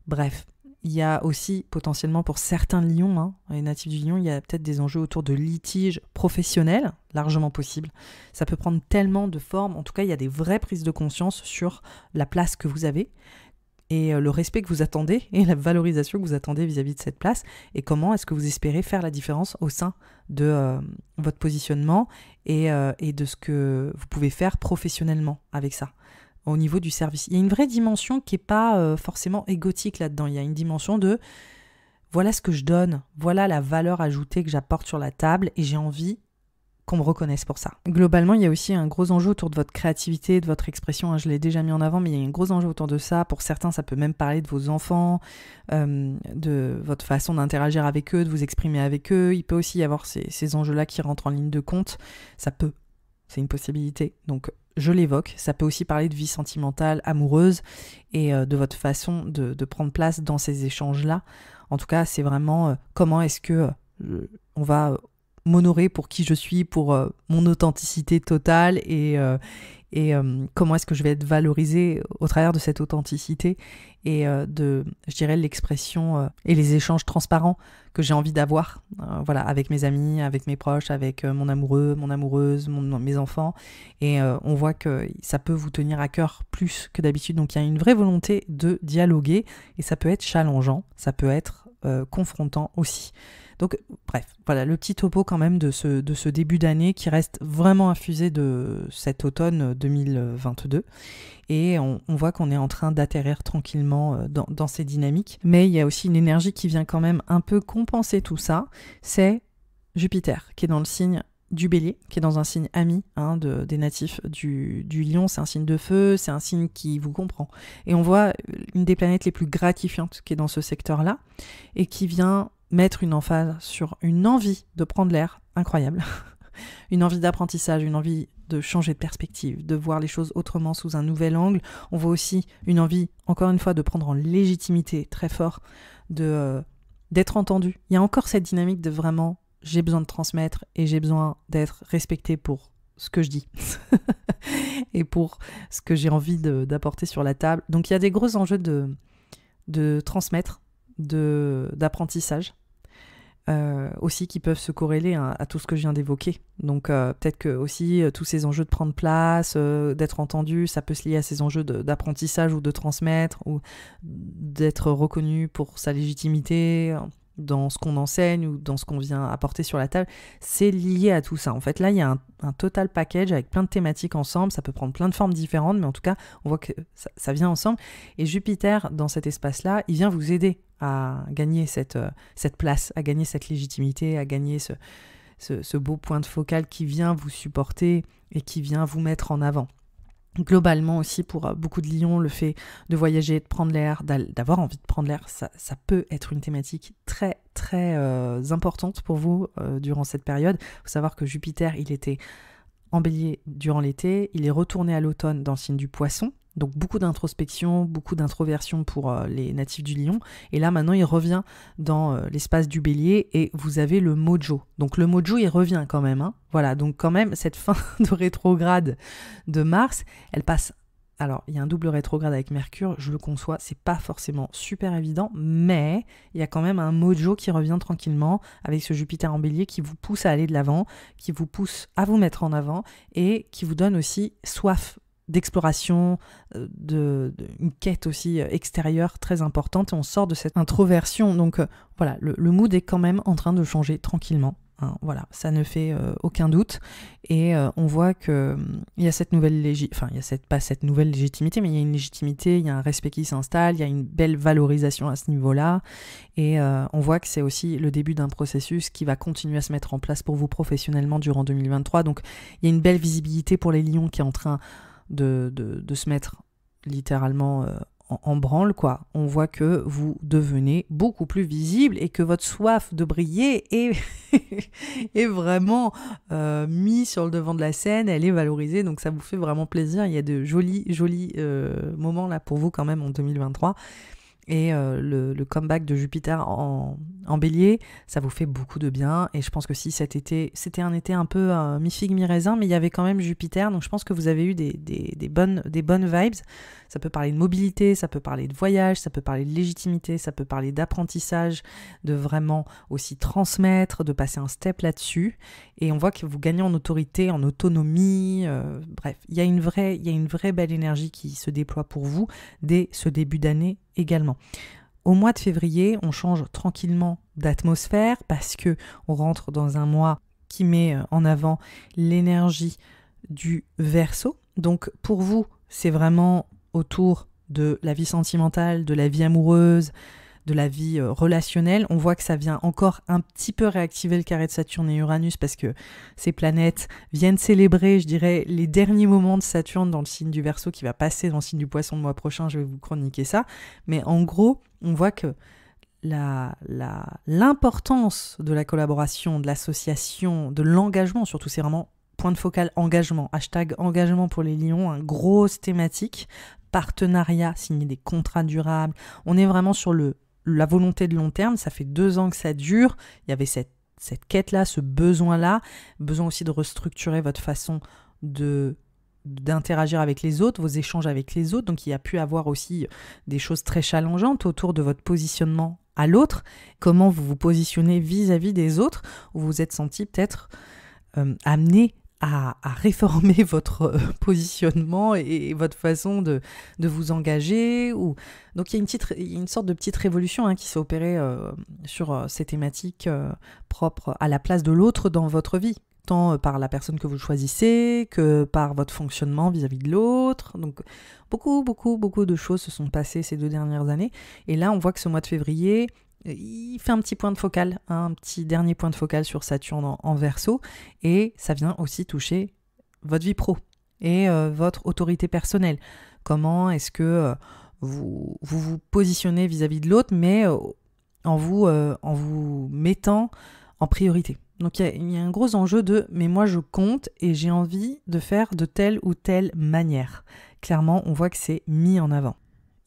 Bref. Il y a aussi potentiellement pour certains lions, hein, les natifs du lion, il y a peut-être des enjeux autour de litiges professionnels, largement possibles. Ça peut prendre tellement de formes. En tout cas, il y a des vraies prises de conscience sur la place que vous avez et le respect que vous attendez et la valorisation que vous attendez vis-à-vis de cette place, et comment est-ce que vous espérez faire la différence au sein de votre positionnement et de ce que vous pouvez faire professionnellement avec ça. Au niveau du service. Il y a une vraie dimension qui n'est pas forcément égotique là-dedans. Il y a une dimension de voilà ce que je donne, voilà la valeur ajoutée que j'apporte sur la table, et j'ai envie qu'on me reconnaisse pour ça. Globalement, il y a aussi un gros enjeu autour de votre créativité, de votre expression, hein, je l'ai déjà mis en avant, mais il y a un gros enjeu autour de ça. Pour certains, ça peut même parler de vos enfants, de votre façon d'interagir avec eux, de vous exprimer avec eux. Il peut aussi y avoir ces enjeux-là qui rentrent en ligne de compte. Ça peut, c'est une possibilité. Donc, je l'évoque, ça peut aussi parler de vie sentimentale, amoureuse, et de votre façon de prendre place dans ces échanges-là. En tout cas, c'est vraiment comment est-ce que on va m'honorer pour qui je suis, pour mon authenticité totale, et comment est-ce que je vais être valorisée au travers de cette authenticité, et de, je dirais, l'expression et les échanges transparents que j'ai envie d'avoir, voilà, avec mes amis, avec mes proches, avec mon amoureux, mon amoureuse, mes enfants. Et on voit que ça peut vous tenir à cœur plus que d'habitude. Donc il y a une vraie volonté de dialoguer, et ça peut être challengeant, ça peut être confrontant aussi. Donc bref, voilà le petit topo quand même de ce début d'année qui reste vraiment infusé de cet automne 2022. Et on voit qu'on est en train d'atterrir tranquillement dans ces dynamiques. Mais il y a aussi une énergie qui vient quand même un peu compenser tout ça. C'est Jupiter qui est dans le signe du Bélier, qui est dans un signe ami, hein, des natifs du Lion. C'est un signe de feu, c'est un signe qui vous comprend. Et on voit une des planètes les plus gratifiantes qui est dans ce secteur-là, et qui vient mettre une emphase sur une envie de prendre l'air incroyable, une envie d'apprentissage, une envie de changer de perspective, de voir les choses autrement, sous un nouvel angle. On voit aussi une envie, encore une fois, de prendre en légitimité très fort, d'être entendu. Il y a encore cette dynamique de vraiment, j'ai besoin de transmettre et j'ai besoin d'être respecté pour ce que je dis et pour ce que j'ai envie d'apporter sur la table. Donc il y a des gros enjeux de transmettre, d'apprentissage, aussi, qui peuvent se corréler à tout ce que je viens d'évoquer. Donc peut-être que aussi tous ces enjeux de prendre place, d'être entendu, ça peut se lier à ces enjeux d'apprentissage ou de transmettre, ou d'être reconnu pour sa légitimité dans ce qu'on enseigne ou dans ce qu'on vient apporter sur la table. C'est lié à tout ça. En fait, là, il y a un total package avec plein de thématiques ensemble. Ça peut prendre plein de formes différentes, mais en tout cas, on voit que ça vient ensemble. Et Jupiter, dans cet espace-là, il vient vous aider à gagner cette place, à gagner cette légitimité, à gagner ce beau point de focal qui vient vous supporter et qui vient vous mettre en avant. Globalement aussi, pour beaucoup de lions, le fait de voyager, de prendre l'air, d'avoir envie de prendre l'air, ça peut être une thématique très très importante pour vous durant cette période. Il faut savoir que Jupiter, il était en Bélier durant l'été, il est retourné à l'automne dans le signe du Poisson. Donc beaucoup d'introspection, beaucoup d'introversion pour les natifs du Lion. Et là maintenant il revient dans l'espace du Bélier, et vous avez le Mojo. Donc le Mojo il revient quand même, hein. Voilà, donc quand même cette fin de rétrograde de Mars, elle passe. Alors il y a un double rétrograde avec Mercure, je le conçois, c'est pas forcément super évident, mais il y a quand même un Mojo qui revient tranquillement avec ce Jupiter en Bélier qui vous pousse à aller de l'avant, qui vous pousse à vous mettre en avant, et qui vous donne aussi soif d'exploration, une quête aussi extérieure très importante, et on sort de cette introversion. Donc voilà, le mood est quand même en train de changer tranquillement. hein, voilà, ça ne fait aucun doute. Et on voit qu'il y a cette nouvelle pas cette nouvelle légitimité, mais il y a une légitimité, il y a un respect qui s'installe, il y a une belle valorisation à ce niveau-là. Et on voit que c'est aussi le début d'un processus qui va continuer à se mettre en place pour vous professionnellement durant 2023. Donc il y a une belle visibilité pour les lions qui est en train de se mettre littéralement en branle, quoi. On voit que vous devenez beaucoup plus visible et que votre soif de briller est vraiment mise sur le devant de la scène, elle est valorisée, donc ça vous fait vraiment plaisir. Il y a de jolis moments là pour vous quand même en 2023. Et le comeback de Jupiter en bélier, ça vous fait beaucoup de bien. Et je pense que si cet été, c'était un été un peu mi-figue, mi-raisin, mais il y avait quand même Jupiter. Donc je pense que vous avez eu des bonnes vibes. Ça peut parler de mobilité, ça peut parler de voyage, ça peut parler de légitimité, ça peut parler d'apprentissage, de vraiment aussi transmettre, de passer un step là-dessus. Et on voit que vous gagnez en autorité, en autonomie. Bref, il y a une vraie belle énergie qui se déploie pour vous dès ce début d'année également. Au mois de février, on change tranquillement d'atmosphère parce que on rentre dans un mois qui met en avant l'énergie du Verseau. Donc pour vous, c'est vraiment autour de la vie sentimentale, de la vie amoureuse, de la vie relationnelle. On voit que ça vient encore un petit peu réactiver le carré de Saturne et Uranus parce que ces planètes viennent célébrer, je dirais, les derniers moments de Saturne dans le signe du Verseau qui va passer dans le signe du Poisson le mois prochain. Je vais vous chroniquer ça. Mais en gros, on voit que l'importance de la collaboration, de l'association, de l'engagement, surtout c'est vraiment point de focal engagement, hashtag engagement pour les lions, une grosse thématique, partenariat, signer des contrats durables. On est vraiment sur la volonté de long terme, ça fait 2 ans que ça dure, il y avait cette quête-là, ce besoin-là, besoin aussi de restructurer votre façon d'interagir avec les autres, vos échanges avec les autres, donc il y a pu avoir aussi des choses très challengeantes autour de votre positionnement à l'autre, comment vous vous positionnez vis-à-vis des autres, où vous vous êtes senti peut-être amené à réformer votre positionnement et votre façon de vous engager. Donc il y a une sorte de petite révolution qui s'est opérée sur ces thématiques propres à la place de l'autre dans votre vie, tant par la personne que vous choisissez que par votre fonctionnement vis-à-vis de l'autre. Donc beaucoup de choses se sont passées ces 2 dernières années. Et là, on voit que ce mois de février, il fait un petit point de focal, un petit dernier point de focal sur Saturne en Verseau, et ça vient aussi toucher votre vie pro et votre autorité personnelle. Comment est-ce que vous positionnez vis-à-vis de l'autre, mais en vous mettant en priorité. Donc il y a un gros enjeu de « mais moi je compte et j'ai envie de faire de telle ou telle manière ». Clairement, on voit que c'est mis en avant.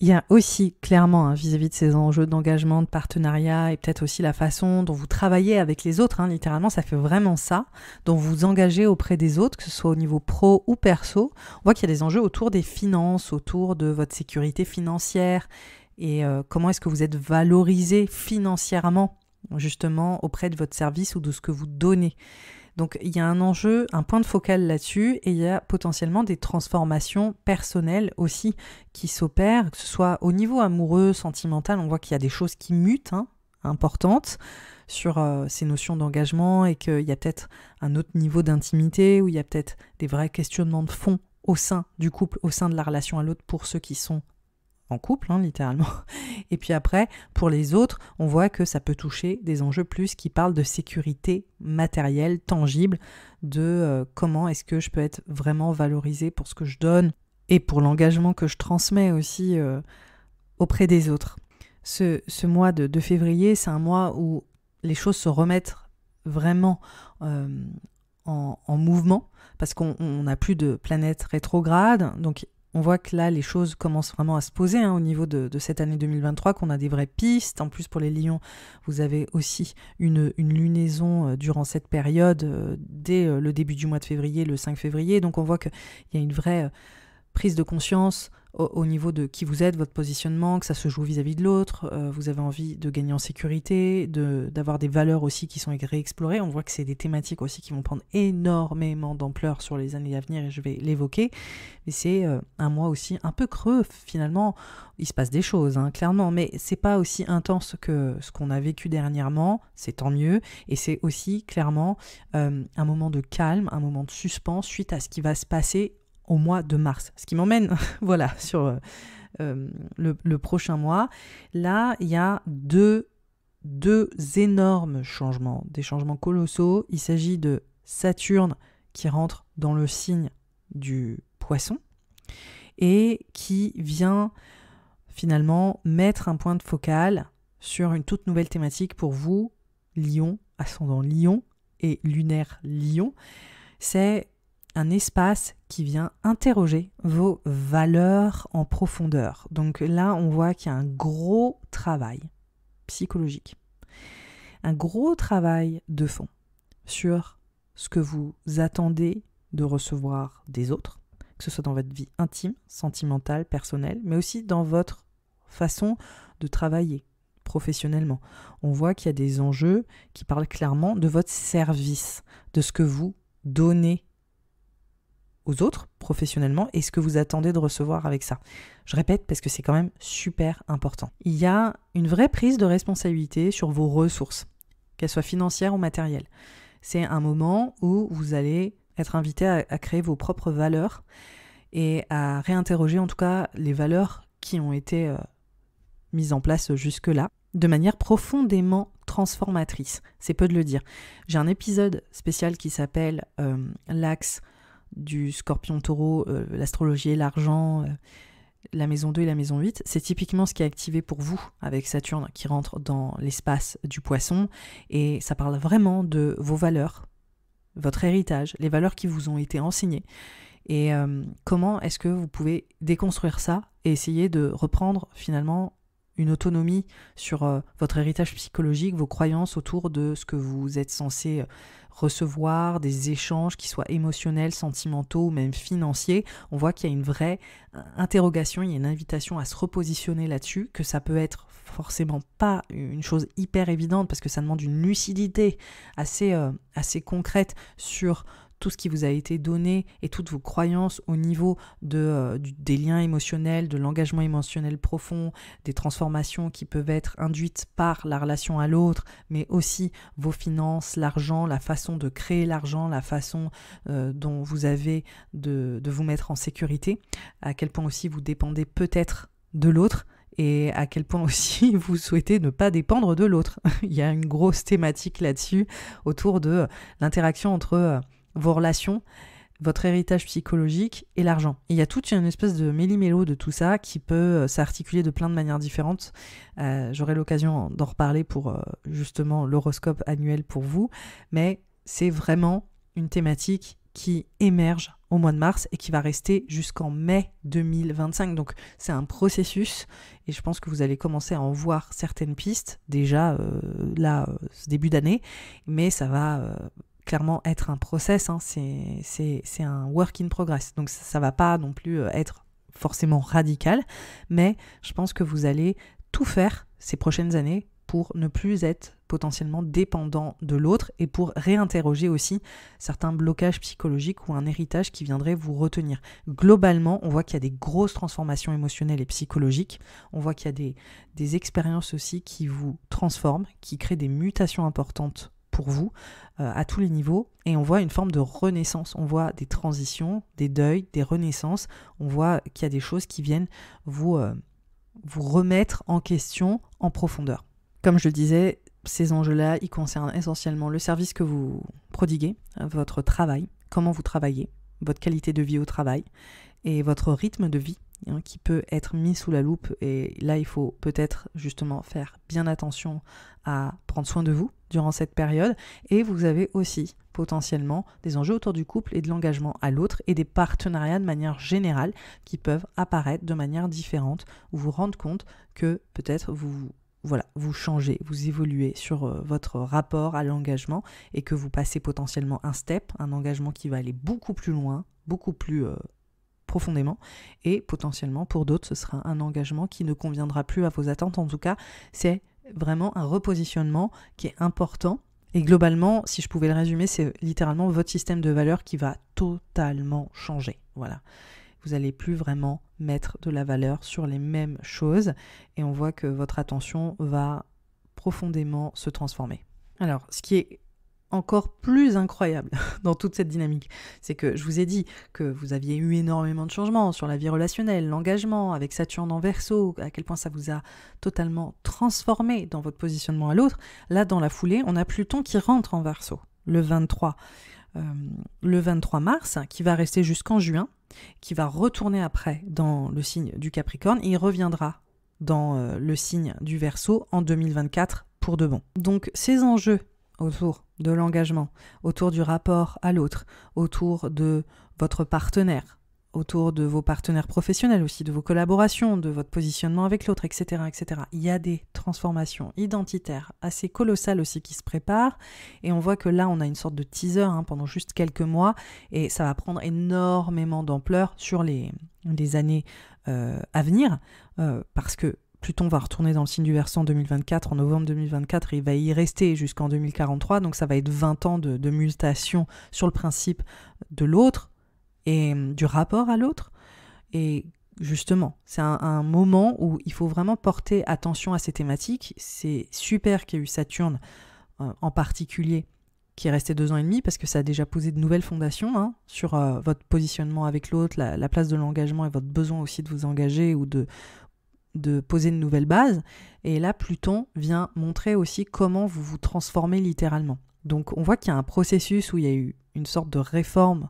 Il y a aussi clairement vis-à-vis de ces enjeux d'engagement, de partenariat et peut-être aussi la façon dont vous travaillez avec les autres, littéralement ça fait vraiment ça, dont vous vous engagez auprès des autres, que ce soit au niveau pro ou perso. On voit qu'il y a des enjeux autour des finances, autour de votre sécurité financière et comment est-ce que vous êtes valorisé financièrement justement auprès de votre service ou de ce que vous donnez. Donc il y a un enjeu, un point de focal là-dessus et il y a potentiellement des transformations personnelles aussi qui s'opèrent, que ce soit au niveau amoureux, sentimental, on voit qu'il y a des choses qui mutent, importantes sur ces notions d'engagement et qu'il y a peut-être un autre niveau d'intimité où il y a peut-être des vrais questionnements de fond au sein du couple, au sein de la relation à l'autre pour ceux qui sont en couple, littéralement. Et puis après, pour les autres, on voit que ça peut toucher des enjeux plus qui parlent de sécurité matérielle, tangible, de comment est-ce que je peux être vraiment valorisée pour ce que je donne et pour l'engagement que je transmets aussi auprès des autres. Ce mois de février, c'est un mois où les choses se remettent vraiment en mouvement parce qu'on n'a plus de planète rétrograde, donc on voit que là, les choses commencent vraiment à se poser au niveau de cette année 2023, qu'on a des vraies pistes. En plus, pour les lions, vous avez aussi une lunaison durant cette période, dès le début du mois de février, le 5 février. Donc, on voit qu'il y a une vraie prise de conscience au niveau de qui vous êtes, votre positionnement, que ça se joue vis-à-vis de l'autre, vous avez envie de gagner en sécurité, d'avoir des valeurs aussi qui sont réexplorées. On voit que c'est des thématiques aussi qui vont prendre énormément d'ampleur sur les années à venir et je vais l'évoquer. Mais c'est un mois aussi un peu creux finalement. Il se passe des choses, hein, clairement, mais c'est pas aussi intense que ce qu'on a vécu dernièrement, c'est tant mieux. Et c'est aussi clairement un moment de calme, un moment de suspens suite à ce qui va se passer au mois de mars. Ce qui m'emmène voilà, sur le prochain mois. Là, il y a deux énormes changements, des changements colossaux. Il s'agit de Saturne qui rentre dans le signe du Poisson et qui vient finalement mettre un point de focal sur une toute nouvelle thématique pour vous, Lion, ascendant Lion et lunaire Lion. C'est un espace qui vient interroger vos valeurs en profondeur. Donc là, on voit qu'il y a un gros travail psychologique, un gros travail de fond sur ce que vous attendez de recevoir des autres, que ce soit dans votre vie intime, sentimentale, personnelle, mais aussi dans votre façon de travailler professionnellement. On voit qu'il y a des enjeux qui parlent clairement de votre service, de ce que vous donnez aux autres professionnellement et ce que vous attendez de recevoir avec ça. Je répète parce que c'est quand même super important. Il y a une vraie prise de responsabilité sur vos ressources, qu'elles soient financières ou matérielles. C'est un moment où vous allez être invité à créer vos propres valeurs et à réinterroger en tout cas les valeurs qui ont été mises en place jusque-là de manière profondément transformatrice. C'est peu de le dire. J'ai un épisode spécial qui s'appelle l'axe du Scorpion-Taureau, l'astrologie et l'argent, la maison 2 et la maison 8, c'est typiquement ce qui est activé pour vous avec Saturne qui rentre dans l'espace du Poisson et ça parle vraiment de vos valeurs, votre héritage, les valeurs qui vous ont été enseignées et comment est-ce que vous pouvez déconstruire ça et essayer de reprendre finalement une autonomie sur votre héritage psychologique, vos croyances autour de ce que vous êtes censé recevoir, des échanges qui soient émotionnels, sentimentaux ou même financiers. On voit qu'il y a une vraie interrogation, il y a une invitation à se repositionner là-dessus, que ça peut être forcément pas une chose hyper évidente parce que ça demande une lucidité assez concrète sur tout ce qui vous a été donné et toutes vos croyances au niveau des liens émotionnels, de l'engagement émotionnel profond, des transformations qui peuvent être induites par la relation à l'autre, mais aussi vos finances, l'argent, la façon de créer l'argent, la façon dont vous avez de vous mettre en sécurité, à quel point aussi vous dépendez peut-être de l'autre, et à quel point aussi vous souhaitez ne pas dépendre de l'autre. Il y a une grosse thématique là-dessus autour de l'interaction entre vos relations, votre héritage psychologique et l'argent. Et il y a toute une espèce de méli-mélo de tout ça qui peut s'articuler de plein de manières différentes. J'aurai l'occasion d'en reparler pour justement l'horoscope annuel pour vous, mais c'est vraiment une thématique qui émerge au mois de mars et qui va rester jusqu'en mai 2025. Donc c'est un processus et je pense que vous allez commencer à en voir certaines pistes déjà ce début d'année, mais ça va clairement être un process, hein. C'est un work in progress. Donc ça va pas non plus être forcément radical, mais je pense que vous allez tout faire ces prochaines années pour ne plus être potentiellement dépendant de l'autre et pour réinterroger aussi certains blocages psychologiques ou un héritage qui viendrait vous retenir. Globalement, on voit qu'il y a des grosses transformations émotionnelles et psychologiques. On voit qu'il y a des expériences aussi qui vous transforment, qui créent des mutations importantes pour vous à tous les niveaux et on voit une forme de renaissance, on voit des transitions, des deuils, des renaissances, on voit qu'il y a des choses qui viennent vous remettre en question en profondeur. Comme je le disais, ces enjeux-là, ils concernent essentiellement le service que vous prodiguez, votre travail, comment vous travaillez, votre qualité de vie au travail et votre rythme de vie qui peut être mis sous la loupe et là il faut peut-être justement faire bien attention à prendre soin de vous durant cette période et vous avez aussi potentiellement des enjeux autour du couple et de l'engagement à l'autre et des partenariats de manière générale qui peuvent apparaître de manière différente ou vous rendre compte que peut-être vous changez, vous évoluez sur votre rapport à l'engagement et que vous passez potentiellement un step, un engagement qui va aller beaucoup plus loin, beaucoup plus profondément, et potentiellement pour d'autres ce sera un engagement qui ne conviendra plus à vos attentes. En tout cas, c'est vraiment un repositionnement qui est important. Et globalement, si je pouvais le résumer, c'est littéralement votre système de valeurs qui va totalement changer. Voilà. Vous n'allez plus vraiment mettre de la valeur sur les mêmes choses et on voit que votre attention va profondément se transformer. Alors, ce qui est encore plus incroyable dans toute cette dynamique, c'est que je vous ai dit que vous aviez eu énormément de changements sur la vie relationnelle, l'engagement avec Saturne en Verseau, à quel point ça vous a totalement transformé dans votre positionnement à l'autre. Là, dans la foulée, on a Pluton qui rentre en Verseau le 23 mars, qui va rester jusqu'en juin, qui va retourner après dans le signe du Capricorne et il reviendra dans le signe du Verseau en 2024 pour de bon. Donc ces enjeux autour de l'engagement, autour du rapport à l'autre, autour de votre partenaire, autour de vos partenaires professionnels aussi, de vos collaborations, de votre positionnement avec l'autre, etc., etc. Il y a des transformations identitaires assez colossales aussi qui se préparent et on voit que là, on a une sorte de teaser pendant juste quelques mois et ça va prendre énormément d'ampleur sur les années à venir parce que Pluton va retourner dans le signe du Verseau en 2024, en novembre 2024, et il va y rester jusqu'en 2043, donc ça va être 20 ans de mutation sur le principe de l'autre et du rapport à l'autre. Et justement, c'est un moment où il faut vraiment porter attention à ces thématiques. C'est super qu'il y ait eu Saturne en particulier, qui est resté 2 ans et demi, parce que ça a déjà posé de nouvelles fondations sur votre positionnement avec l'autre, la place de l'engagement et votre besoin aussi de vous engager ou de poser de nouvelles bases. Et là, Pluton vient montrer aussi comment vous vous transformez littéralement. Donc, on voit qu'il y a un processus où il y a eu une sorte de réforme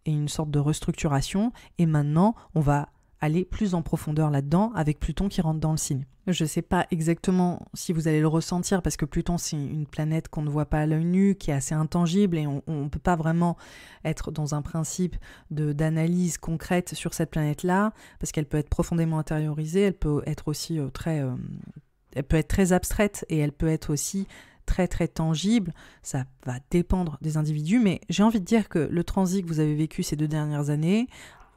et une sorte de restructuration. Et maintenant, on va aller plus en profondeur là-dedans avec Pluton qui rentre dans le signe. Je ne sais pas exactement si vous allez le ressentir parce que Pluton, c'est une planète qu'on ne voit pas à l'œil nu, qui est assez intangible et on ne peut pas vraiment être dans un principe d'analyse concrète sur cette planète-là parce qu'elle peut être profondément intériorisée, elle peut être aussi elle peut être très abstraite et elle peut être aussi très très tangible. Ça va dépendre des individus, mais j'ai envie de dire que le transit que vous avez vécu ces 2 dernières années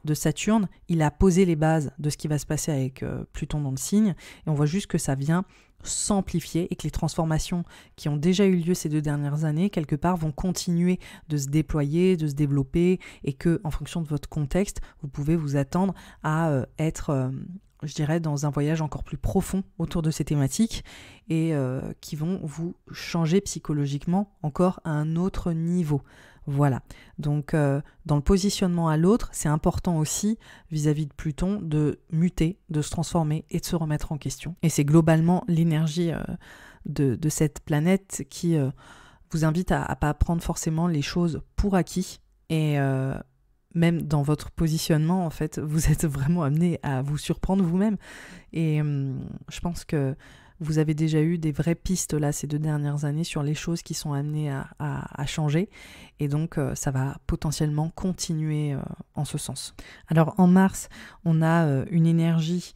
de Saturne, il a posé les bases de ce qui va se passer avec Pluton dans le signe, et on voit juste que ça vient s'amplifier et que les transformations qui ont déjà eu lieu ces 2 dernières années, quelque part, vont continuer de se déployer, de se développer, et que, en fonction de votre contexte, vous pouvez vous attendre à être, je dirais, dans un voyage encore plus profond autour de ces thématiques, et qui vont vous changer psychologiquement encore à un autre niveau. Voilà, donc dans le positionnement à l'autre, c'est important aussi vis-à-vis de Pluton de muter, de se transformer et de se remettre en question. Et c'est globalement l'énergie de cette planète qui vous invite à ne pas prendre forcément les choses pour acquis. Et même dans votre positionnement, en fait, vous êtes vraiment amené à vous surprendre vous-même. Et je pense que vous avez déjà eu des vraies pistes là ces 2 dernières années sur les choses qui sont amenées à changer et donc ça va potentiellement continuer en ce sens. Alors en mars, on a une énergie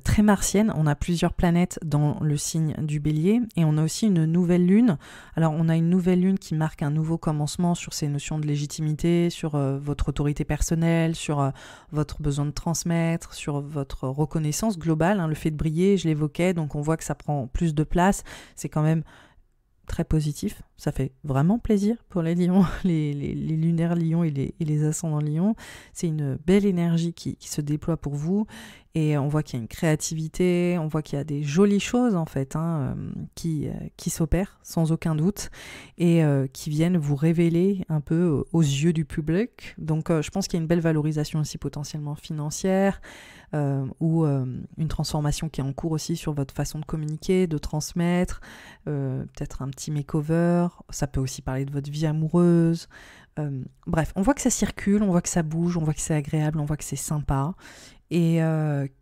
très martienne, on a plusieurs planètes dans le signe du Bélier et on a aussi une nouvelle lune. Alors on a une nouvelle lune qui marque un nouveau commencement sur ces notions de légitimité, sur votre autorité personnelle, sur votre besoin de transmettre, sur votre reconnaissance globale, le fait de briller, je l'évoquais, donc on voit que ça prend plus de place, c'est quand même très positif, ça fait vraiment plaisir pour les lions, les lunaires lions et les ascendants lions. C'est une belle énergie qui se déploie pour vous et on voit qu'il y a une créativité, on voit qu'il y a des jolies choses en fait qui s'opèrent sans aucun doute et qui viennent vous révéler un peu aux yeux du public. Donc je pense qu'il y a une belle valorisation aussi potentiellement financière ou une transformation qui est en cours aussi sur votre façon de communiquer, de transmettre, peut-être un petit makeover, ça peut aussi parler de votre vie amoureuse. Bref, on voit que ça circule, on voit que ça bouge, on voit que c'est agréable, on voit que c'est sympa. Et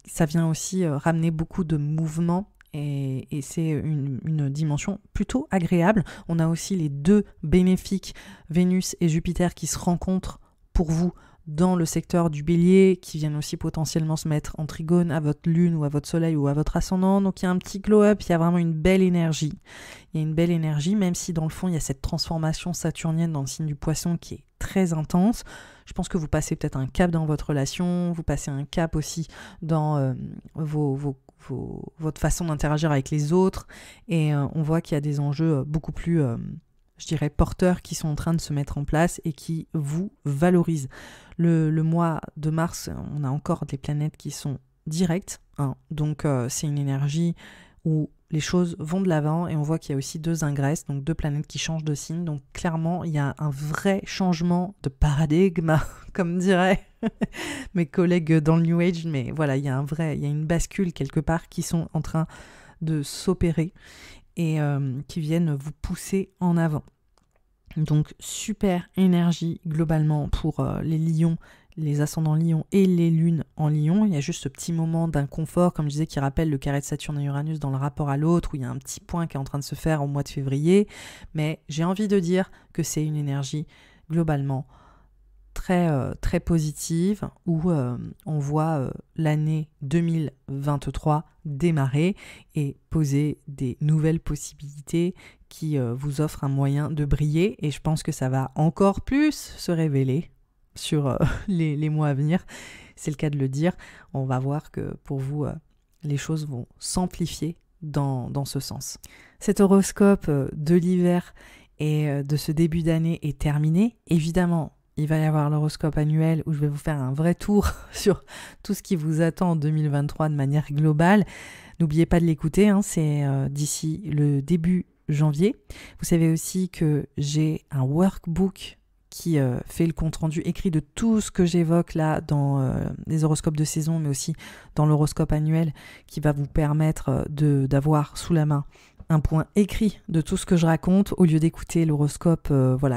ça vient aussi ramener beaucoup de mouvement et c'est une dimension plutôt agréable. On a aussi les 2 bénéfiques, Vénus et Jupiter, qui se rencontrent pour vous dans le secteur du bélier qui viennent aussi potentiellement se mettre en trigone à votre lune ou à votre soleil ou à votre ascendant. Donc il y a un petit glow-up, il y a vraiment une belle énergie. Il y a une belle énergie, même si dans le fond, il y a cette transformation saturnienne dans le signe du poisson qui est très intense. Je pense que vous passez peut-être un cap dans votre relation, vous passez un cap aussi dans votre façon d'interagir avec les autres. Et on voit qu'il y a des enjeux beaucoup plus, je dirais, porteurs qui sont en train de se mettre en place et qui vous valorisent. Le mois de mars, on a encore des planètes qui sont directes. Donc c'est une énergie où les choses vont de l'avant et on voit qu'il y a aussi 2 ingresses, donc 2 planètes qui changent de signe. Donc clairement, il y a un vrai changement de paradigme, comme diraient mes collègues dans le New Age. Mais voilà, il y a une bascule quelque part qui sont en train de s'opérer et qui viennent vous pousser en avant. Donc super énergie globalement pour les lions, les ascendants lions et les lunes en lion. Il y a juste ce petit moment d'inconfort, comme je disais, qui rappelle le carré de Saturne et Uranus dans le rapport à l'autre, où il y a un petit point qui est en train de se faire au mois de février. Mais j'ai envie de dire que c'est une énergie globalement très positive, où on voit l'année 2023 démarrer et poser des nouvelles possibilités qui vous offrent un moyen de briller. Et je pense que ça va encore plus se révéler sur les mois à venir. C'est le cas de le dire. On va voir que pour vous, les choses vont s'amplifier dans ce sens. Cet horoscope de l'hiver et de ce début d'année est terminé. Évidemment, il va y avoir l'horoscope annuel où je vais vous faire un vrai tour sur tout ce qui vous attend en 2023 de manière globale. N'oubliez pas de l'écouter, c'est d'ici le début janvier. Vous savez aussi que j'ai un workbook qui fait le compte-rendu écrit de tout ce que j'évoque là dans les horoscopes de saison, mais aussi dans l'horoscope annuel, qui va vous permettre d'avoir sous la main un point écrit de tout ce que je raconte, au lieu d'écouter l'horoscope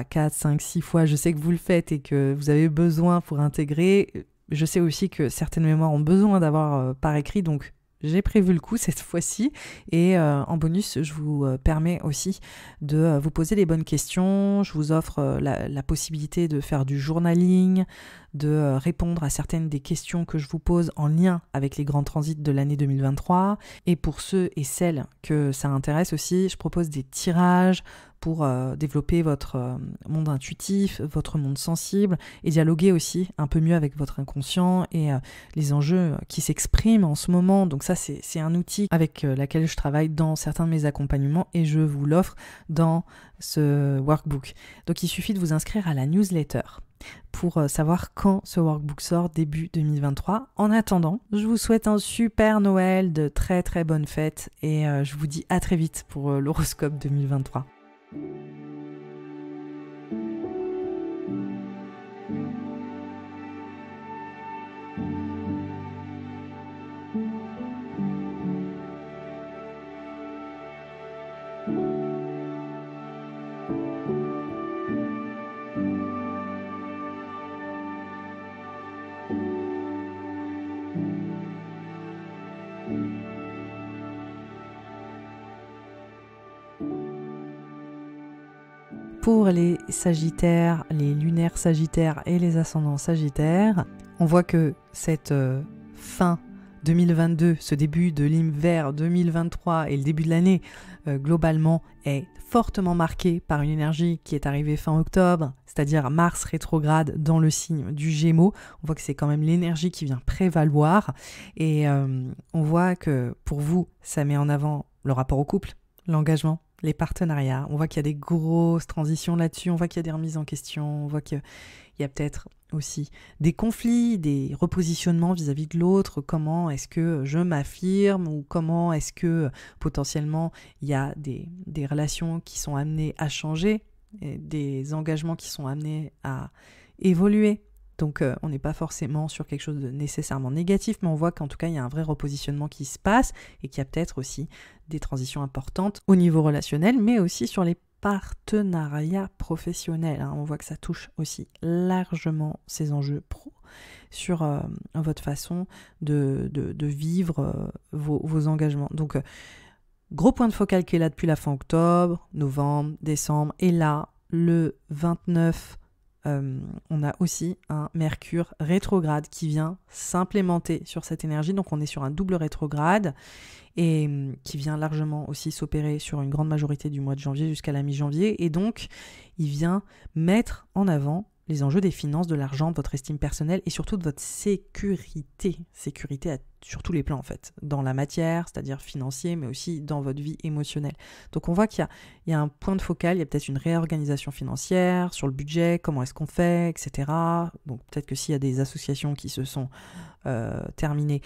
4, 5, 6 fois. Je sais que vous le faites et que vous avez besoin pour intégrer. Je sais aussi que certaines mémoires ont besoin d'avoir par écrit, donc j'ai prévu le coup cette fois-ci. Et en bonus, je vous permets aussi de vous poser les bonnes questions. Je vous offre la possibilité de faire du journaling, de répondre à certaines des questions que je vous pose en lien avec les grands transits de l'année 2023. Et pour ceux et celles que ça intéresse aussi, je propose des tirages pour développer votre monde intuitif, votre monde sensible et dialoguer aussi un peu mieux avec votre inconscient et les enjeux qui s'expriment en ce moment. Donc ça, c'est un outil avec lequel je travaille dans certains de mes accompagnements et je vous l'offre dans ce workbook. Donc il suffit de vous inscrire à la newsletter pour savoir quand ce workbook sort début 2023. En attendant, je vous souhaite un super Noël, de très très bonnes fêtes et je vous dis à très vite pour l'horoscope 2023. Pour les Sagittaires, les lunaires Sagittaires et les ascendants Sagittaires, on voit que cette fin 2022, ce début de l'hiver 2023 et le début de l'année, globalement, est fortement marqué par une énergie qui est arrivée fin octobre, c'est-à-dire Mars rétrograde dans le signe du Gémeaux. On voit que c'est quand même l'énergie qui vient prévaloir et on voit que pour vous, ça met en avant le rapport au couple, l'engagement, les partenariats. On voit qu'il y a des grosses transitions là-dessus, on voit qu'il y a des remises en question, on voit qu'il y a peut-être aussi des conflits, des repositionnements vis-à-vis de l'autre. Comment est-ce que je m'affirme ou comment est-ce que potentiellement il y a des relations qui sont amenées à changer, et des engagements qui sont amenés à évoluer. Donc on n'est pas forcément sur quelque chose de nécessairement négatif, mais on voit qu'en tout cas il y a un vrai repositionnement qui se passe et qu'il y a peut-être aussi des transitions importantes au niveau relationnel, mais aussi sur les partenariats professionnels. On voit que ça touche aussi largement ces enjeux pro sur votre façon de vivre vos engagements. Donc gros point de focal qui est là depuis la fin octobre, novembre, décembre, et là le 29 on a aussi un Mercure rétrograde qui vient s'implémenter sur cette énergie. Donc on est sur un double rétrograde et qui vient largement aussi s'opérer sur une grande majorité du mois de janvier jusqu'à la mi-janvier. Et donc, il vient mettre en avant les enjeux des finances, de l'argent, de votre estime personnelle et surtout de votre sécurité. Sécurité sur tous les plans en fait. Dans la matière, c'est-à-dire financier, mais aussi dans votre vie émotionnelle. Donc on voit qu'il y a un point de focal, il y a peut-être une réorganisation financière sur le budget, comment est-ce qu'on fait, etc. Donc peut-être que s'il y a des associations qui se sont terminées,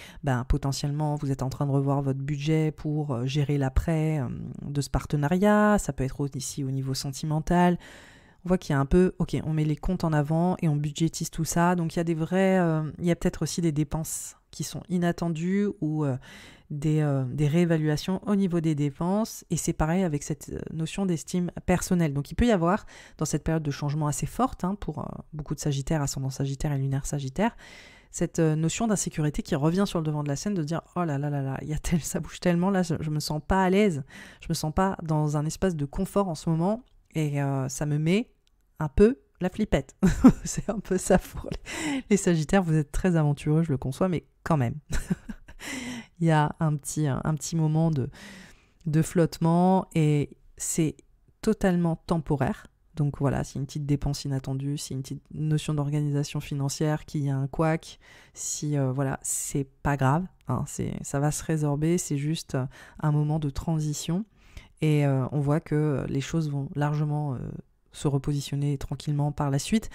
potentiellement vous êtes en train de revoir votre budget pour gérer l'après de ce partenariat. Ça peut être aussi au niveau sentimental. On voit qu'il y a un peu, ok, on met les comptes en avant et on budgétise tout ça. Donc il y a il y a peut-être aussi des dépenses qui sont inattendues ou des réévaluations au niveau des dépenses. Et c'est pareil avec cette notion d'estime personnelle. Donc il peut y avoir, dans cette période de changement assez forte, pour beaucoup de Sagittaires, ascendant Sagittaire et lunaire Sagittaire, cette notion d'insécurité qui revient sur le devant de la scène, de dire « Oh là là là là, ça bouge tellement, là je me sens pas à l'aise, je me sens pas dans un espace de confort en ce moment et ça me met un peu la flippette. » C'est un peu ça pour les Sagittaires. Vous êtes très aventureux, je le conçois, mais quand même. Il y a un petit moment de flottement et c'est totalement temporaire. Donc voilà, c'est une petite dépense inattendue, c'est une petite notion d'organisation financière qui a un couac. Si c'est pas grave, ça va se résorber, c'est juste un moment de transition. Et on voit que les choses vont largement se repositionner tranquillement par la suite.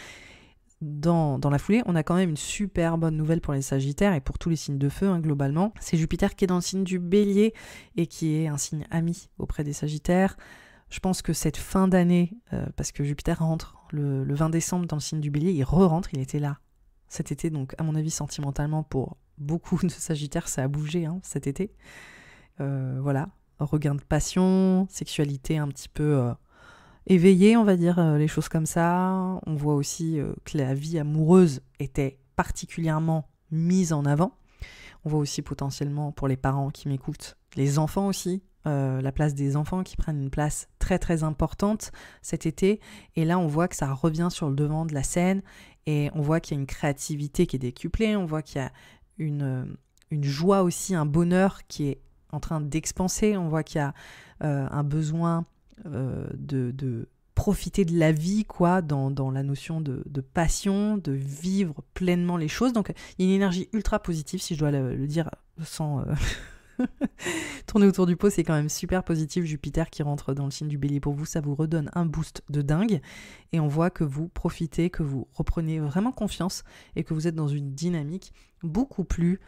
Dans la foulée, on a quand même une super bonne nouvelle pour les Sagittaires et pour tous les signes de feu, globalement. C'est Jupiter qui est dans le signe du Bélier et qui est un signe ami auprès des Sagittaires. Je pense que cette fin d'année, parce que Jupiter rentre le 20 décembre dans le signe du Bélier, il re-rentre, il était là cet été, donc à mon avis sentimentalement pour beaucoup de Sagittaires, ça a bougé cet été. Regain de passion, sexualité un petit peu éveillée, on va dire, les choses comme ça. On voit aussi que la vie amoureuse était particulièrement mise en avant. On voit aussi potentiellement, pour les parents qui m'écoutent, les enfants aussi, la place des enfants qui prennent une place très très importante cet été. Et là, on voit que ça revient sur le devant de la scène et on voit qu'il y a une créativité qui est décuplée. On voit qu'il y a une joie aussi, un bonheur qui est en train d'expanser. On voit qu'il y a un besoin de profiter de la vie, dans la notion de passion, de vivre pleinement les choses. Donc, il y a une énergie ultra positive, si je dois le dire sans tourner autour du pot, c'est quand même super positif. Jupiter qui rentre dans le signe du Bélier pour vous, ça vous redonne un boost de dingue. Et on voit que vous profitez, que vous reprenez vraiment confiance et que vous êtes dans une dynamique beaucoup plus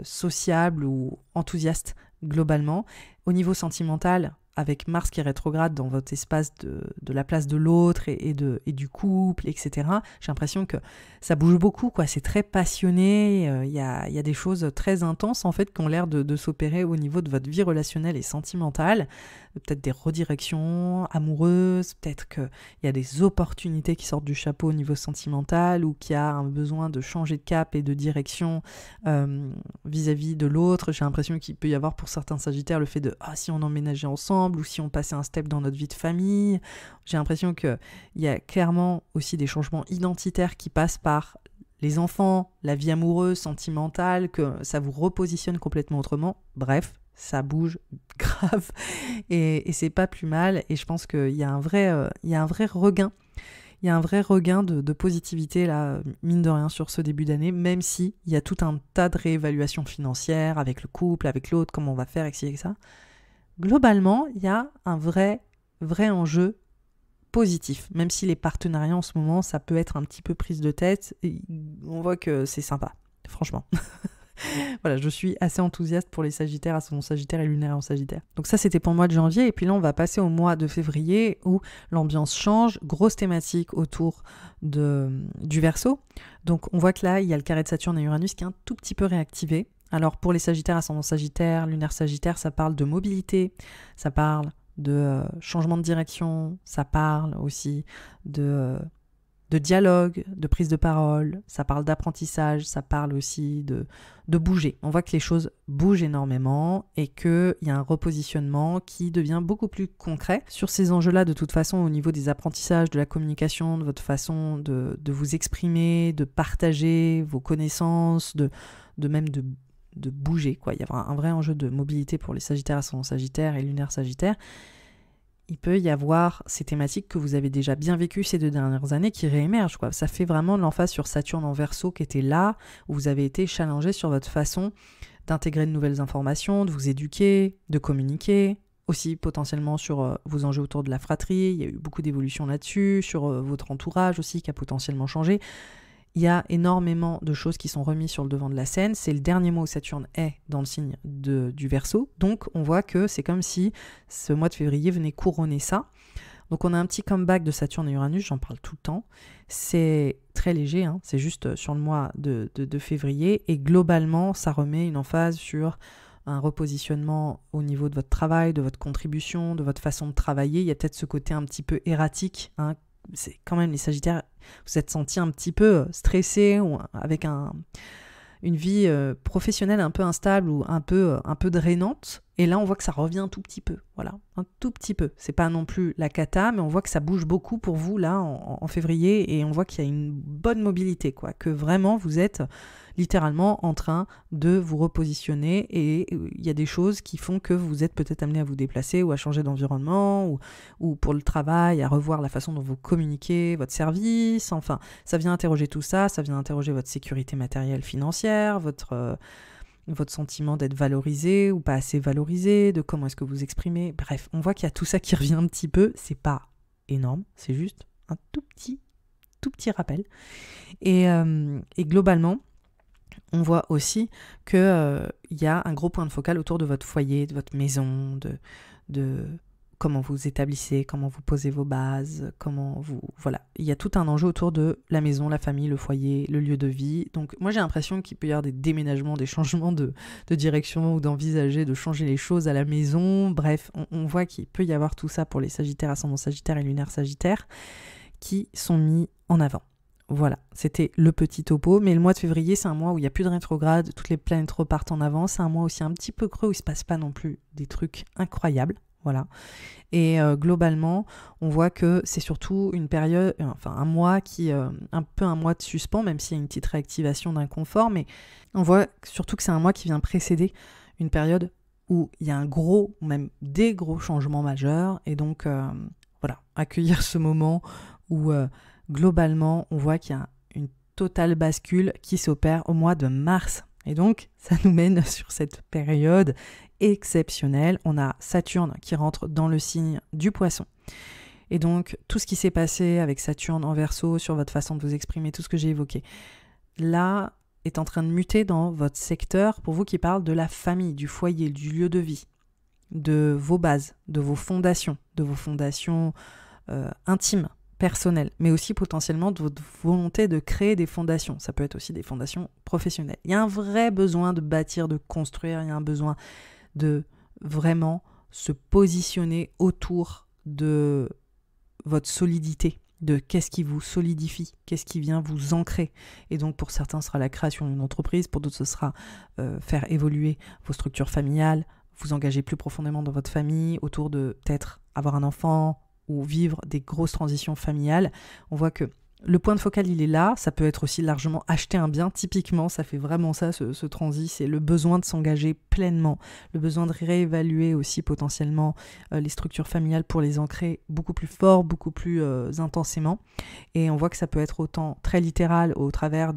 sociable ou enthousiaste globalement. Au niveau sentimental, avec Mars qui est rétrograde dans votre espace de la place de l'autre et du couple, etc. J'ai l'impression que ça bouge beaucoup, c'est très passionné, il y a des choses très intenses en fait qui ont l'air de s'opérer au niveau de votre vie relationnelle et sentimentale, peut-être des redirections amoureuses, peut-être qu'il y a des opportunités qui sortent du chapeau au niveau sentimental ou qu'il y a un besoin de changer de cap et de direction vis-à-vis de l'autre. J'ai l'impression qu'il peut y avoir pour certains Sagittaires le fait de « si on emménageait ensemble », ou si on passait un step dans notre vie de famille. J'ai l'impression qu'il y a clairement aussi des changements identitaires qui passent par les enfants, la vie amoureuse, sentimentale, que ça vous repositionne complètement autrement. Bref, ça bouge grave et c'est pas plus mal. Et je pense qu'il y a un vrai regain. Il y a un vrai regain de positivité, là, mine de rien, sur ce début d'année, même s'il y a tout un tas de réévaluations financières avec le couple, avec l'autre, comment on va faire, etc. et ça. Globalement, il y a un vrai enjeu positif, même si les partenariats en ce moment, ça peut être un petit peu prise de tête, et on voit que c'est sympa, franchement. Voilà, je suis assez enthousiaste pour les Sagittaires, ascendant Sagittaire et lunaire en Sagittaire. Donc ça, c'était pour le mois de janvier, et puis là, on va passer au mois de février, où l'ambiance change, grosse thématique autour du Verseau. Donc on voit que là, il y a le carré de Saturne et Uranus qui est un tout petit peu réactivé. Alors pour les Sagittaires, ascendant Sagittaire, lunaire Sagittaire, ça parle de mobilité, ça parle de changement de direction, ça parle aussi de de dialogue, de prise de parole, ça parle d'apprentissage, ça parle aussi de bouger. On voit que les choses bougent énormément et qu'il y a un repositionnement qui devient beaucoup plus concret. Sur ces enjeux-là, de toute façon, au niveau des apprentissages, de la communication, de votre façon de vous exprimer, de partager vos connaissances, de bouger, quoi. Il y a un vrai enjeu de mobilité pour les Sagittaires, ascendant Sagittaire et lunaire Sagittaire. Il peut y avoir ces thématiques que vous avez déjà bien vécues ces 2 dernières années qui réémergent, quoi. Ça fait vraiment de l'emphase sur Saturne en Verseau qui était là, où vous avez été challengé sur votre façon d'intégrer de nouvelles informations, de vous éduquer, de communiquer, aussi potentiellement sur vos enjeux autour de la fratrie. Il y a eu beaucoup d'évolutions là-dessus, sur votre entourage aussi qui a potentiellement changé. Il y a énormément de choses qui sont remises sur le devant de la scène. C'est le dernier mois où Saturne est dans le signe du Verseau. Donc, on voit que c'est comme si ce mois de février venait couronner ça. Donc, on a un petit comeback de Saturne et Uranus, j'en parle tout le temps. C'est très léger, hein, c'est juste sur le mois de février. Et globalement, ça remet une emphase sur un repositionnement au niveau de votre travail, de votre contribution, de votre façon de travailler. Il y a peut-être ce côté un petit peu erratique, hein. C'est quand même les Sagittaires, vous êtes sentis un petit peu stressés ou avec une vie professionnelle un peu instable ou un peu drainante. Et là, on voit que ça revient un tout petit peu. Voilà, un tout petit peu. C'est pas non plus la cata, mais on voit que ça bouge beaucoup pour vous là en février et on voit qu'il y a une bonne mobilité, quoi. Que vraiment, vous êtes littéralement en train de vous repositionner et il y a des choses qui font que vous êtes peut-être amené à vous déplacer ou à changer d'environnement ou pour le travail, à revoir la façon dont vous communiquez, votre service. Enfin, ça vient interroger tout ça, ça vient interroger votre sécurité matérielle financière, votre sentiment d'être valorisé ou pas assez valorisé, de comment est-ce que vous exprimez. Bref, on voit qu'il y a tout ça qui revient un petit peu. C'est pas énorme, c'est juste un tout petit rappel. Et globalement, on voit aussi qu'il y a un gros point de focal autour de votre foyer, de votre maison, de comment vous établissez, comment vous posez vos bases, Voilà. Il y a tout un enjeu autour de la maison, la famille, le foyer, le lieu de vie. Donc moi j'ai l'impression qu'il peut y avoir des déménagements, des changements de direction ou d'envisager de changer les choses à la maison. Bref, on voit qu'il peut y avoir tout ça pour les Sagittaires, ascendant Sagittaire et lunaire Sagittaire qui sont mis en avant. Voilà, c'était le petit topo, mais le mois de février, c'est un mois où il n'y a plus de rétrograde, toutes les planètes repartent en avant, c'est un mois aussi un petit peu creux où il ne se passe pas non plus des trucs incroyables, voilà. Et globalement, on voit que c'est surtout une période, un mois qui un peu un mois de suspens, même s'il y a une petite réactivation d'inconfort, mais on voit surtout que c'est un mois qui vient précéder une période où il y a un gros, ou même des gros changements majeurs, et donc voilà, accueillir ce moment où globalement, on voit qu'il y a une totale bascule qui s'opère au mois de mars. Et donc, ça nous mène sur cette période exceptionnelle. On a Saturne qui rentre dans le signe du Poisson. Et donc, tout ce qui s'est passé avec Saturne en Verseau, sur votre façon de vous exprimer, tout ce que j'ai évoqué, là, est en train de muter dans votre secteur, pour vous qui parle de la famille, du foyer, du lieu de vie, de vos bases, de vos fondations intimes, personnel, mais aussi potentiellement de votre volonté de créer des fondations. Ça peut être aussi des fondations professionnelles. Il y a un vrai besoin de bâtir, de construire, il y a un besoin de vraiment se positionner autour de votre solidité, de qu'est-ce qui vous solidifie, qu'est-ce qui vient vous ancrer. Et donc pour certains, ce sera la création d'une entreprise, pour d'autres, ce sera faire évoluer vos structures familiales, vous engager plus profondément dans votre famille, autour de peut-être avoir un enfant, ou vivre des grosses transitions familiales. On voit que le point de focal, il est là. Ça peut être aussi largement acheter un bien. Typiquement, ça fait vraiment ça, ce transit. C'est le besoin de s'engager pleinement, le besoin de réévaluer aussi potentiellement les structures familiales pour les ancrer beaucoup plus fort, beaucoup plus intensément. Et on voit que ça peut être autant très littéral au travers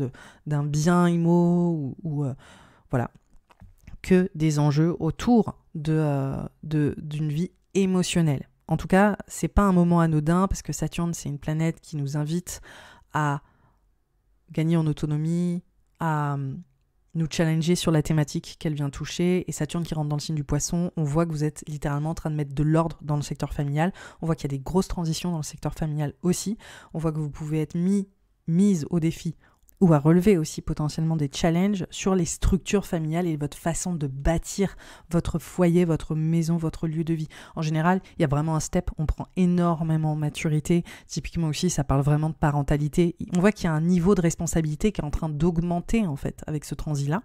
d'un bien immo ou voilà, que des enjeux autour d'une vie émotionnelle. En tout cas, c'est pas un moment anodin parce que Saturne, c'est une planète qui nous invite à gagner en autonomie, à nous challenger sur la thématique qu'elle vient toucher. Et Saturne qui rentre dans le signe du Poisson, on voit que vous êtes littéralement en train de mettre de l'ordre dans le secteur familial. On voit qu'il y a des grosses transitions dans le secteur familial aussi. On voit que vous pouvez être mise au défi ou à relever aussi potentiellement des challenges sur les structures familiales et votre façon de bâtir votre foyer, votre maison, votre lieu de vie. En général, il y a vraiment un step, on prend énormément en maturité. Typiquement aussi, ça parle vraiment de parentalité. On voit qu'il y a un niveau de responsabilité qui est en train d'augmenter en fait avec ce transit-là.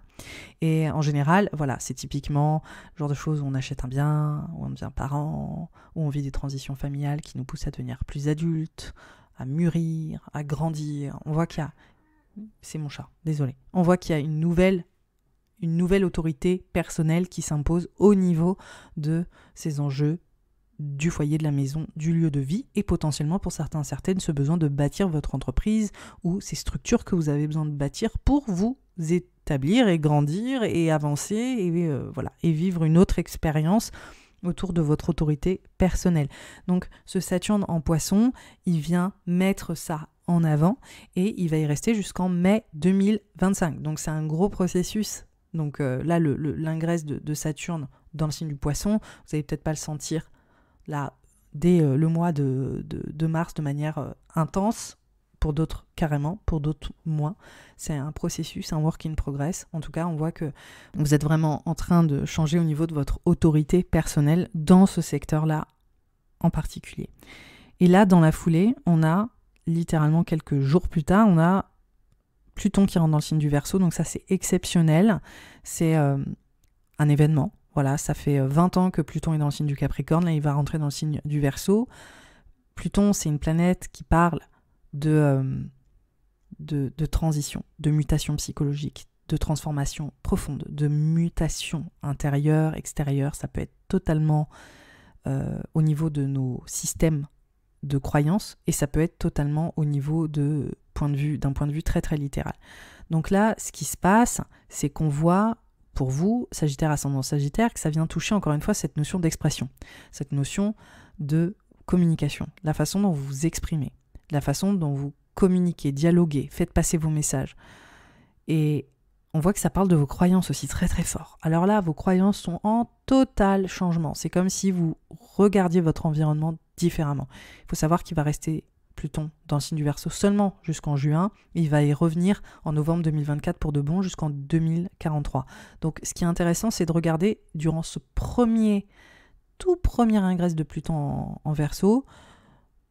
Et en général, voilà, c'est typiquement le genre de choses où on achète un bien, où on devient parent, où on vit des transitions familiales qui nous poussent à devenir plus adultes, à mûrir, à grandir. On voit qu'il y a... C'est mon chat, désolé. On voit qu'il y a une nouvelle autorité personnelle qui s'impose au niveau de ces enjeux du foyer, de la maison, du lieu de vie et potentiellement pour certaines ce besoin de bâtir votre entreprise ou ces structures que vous avez besoin de bâtir pour vous établir et grandir et avancer et vivre une autre expérience autour de votre autorité personnelle. Donc ce Saturne en Poisson, il vient mettre ça en avant et il va y rester jusqu'en mai 2025. Donc c'est un gros processus. Donc là, l'ingresse de Saturne dans le signe du Poisson, vous n'allez peut-être pas le sentir là dès le mois de mars de manière intense, pour d'autres carrément, pour d'autres moins. C'est un processus, un work in progress. En tout cas, on voit que vous êtes vraiment en train de changer au niveau de votre autorité personnelle dans ce secteur-là en particulier. Et là, dans la foulée, on a littéralement quelques jours plus tard, on a Pluton qui rentre dans le signe du Verseau, donc ça c'est exceptionnel, c'est un événement. Voilà, ça fait 20 ans que Pluton est dans le signe du Capricorne, là il va rentrer dans le signe du Verseau. Pluton, c'est une planète qui parle de transition, de mutation psychologique, de transformation profonde, de mutation intérieure, extérieure. Ça peut être totalement au niveau de nos systèmes de croyances et ça peut être totalement au niveau d'un point de vue très très littéral. Donc là, ce qui se passe, c'est qu'on voit pour vous, Sagittaire, ascendant Sagittaire, que ça vient toucher encore une fois cette notion d'expression, cette notion de communication, la façon dont vous vous exprimez, la façon dont vous communiquez, dialoguez, faites passer vos messages. Et on voit que ça parle de vos croyances aussi très très fort. Alors là, vos croyances sont en total changement. C'est comme si vous regardiez votre environnement différemment. Il faut savoir qu'il va rester Pluton dans le signe du Verseau seulement jusqu'en juin. Il va y revenir en novembre 2024 pour de bon jusqu'en 2043. Donc ce qui est intéressant, c'est de regarder durant ce tout premier ingress de Pluton en Verseau,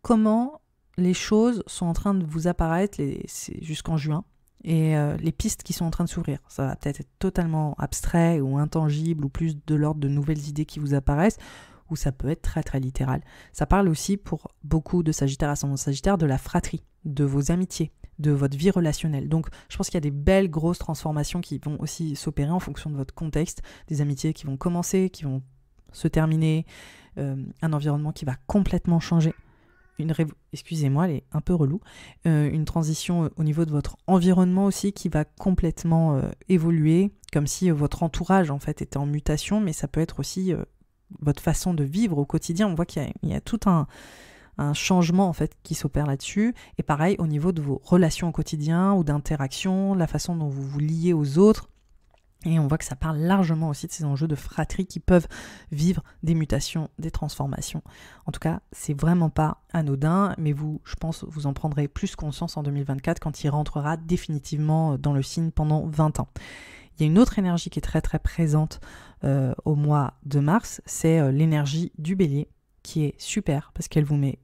comment les choses sont en train de vous apparaître jusqu'en juin. Et les pistes qui sont en train de s'ouvrir. Ça va peut-être être totalement abstrait ou intangible ou plus de l'ordre de nouvelles idées qui vous apparaissent, ou ça peut être très très littéral. Ça parle aussi pour beaucoup de Sagittaires, ascendant Sagittaire, de la fratrie, de vos amitiés, de votre vie relationnelle. Donc je pense qu'il y a des belles grosses transformations qui vont aussi s'opérer en fonction de votre contexte, des amitiés qui vont commencer, qui vont se terminer, un environnement qui va complètement changer. Excusez-moi, elle est un peu relou. Une transition au niveau de votre environnement aussi qui va complètement évoluer, comme si votre entourage en fait était en mutation, mais ça peut être aussi votre façon de vivre au quotidien. On voit qu'il y a tout un changement en fait qui s'opère là-dessus. Et pareil au niveau de vos relations au quotidien ou d'interaction, la façon dont vous vous liez aux autres. Et on voit que ça parle largement aussi de ces enjeux de fratrie qui peuvent vivre des mutations, des transformations. En tout cas, c'est vraiment pas anodin, mais vous, je pense, vous en prendrez plus conscience en 2024 quand il rentrera définitivement dans le signe pendant 20 ans. Il y a une autre énergie qui est très très présente au mois de mars, c'est l'énergie du Bélier, qui est super parce qu'elle vous met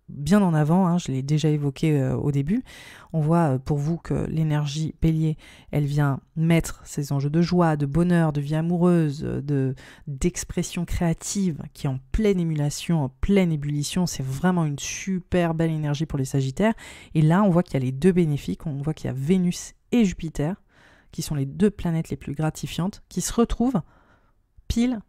bien en avant, hein, je l'ai déjà évoqué au début. On voit pour vous que l'énergie Bélier, elle vient mettre ces enjeux de joie, de bonheur, de vie amoureuse, d'expression créative qui est en pleine émulation, en pleine ébullition. C'est vraiment une super belle énergie pour les Sagittaires. Et là, on voit qu'il y a les deux bénéfiques. On voit qu'il y a Vénus et Jupiter, qui sont les deux planètes les plus gratifiantes, qui se retrouvent pile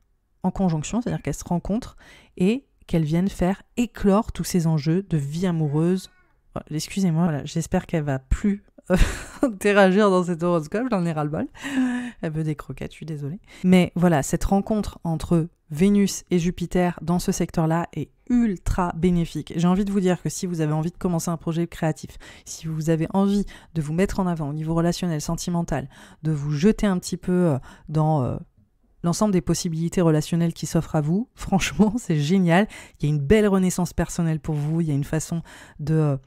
en conjonction, c'est-à-dire qu'elles se rencontrent et qu'elles viennent faire éclore tous ces enjeux de vie amoureuse. Excusez-moi, voilà, j'espère qu'elle va plus interagir dans cet horoscope, j'en ai ras-le-bol. Elle veut des croquettes, je suis désolée. Mais voilà, cette rencontre entre Vénus et Jupiter dans ce secteur-là est ultra bénéfique. J'ai envie de vous dire que si vous avez envie de commencer un projet créatif, si vous avez envie de vous mettre en avant au niveau relationnel, sentimental, de vous jeter un petit peu dans l'ensemble des possibilités relationnelles qui s'offrent à vous, franchement, c'est génial. Il y a une belle renaissance personnelle pour vous, il y a une façon de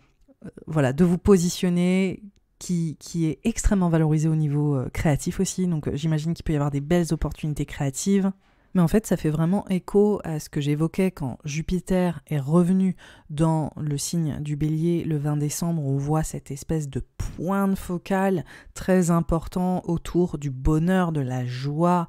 vous positionner qui est extrêmement valorisé au niveau créatif aussi, donc j'imagine qu'il peut y avoir des belles opportunités créatives. Mais en fait, ça fait vraiment écho à ce que j'évoquais quand Jupiter est revenu dans le signe du Bélier le 20 décembre. On voit cette espèce de point de focal très important autour du bonheur, de la joie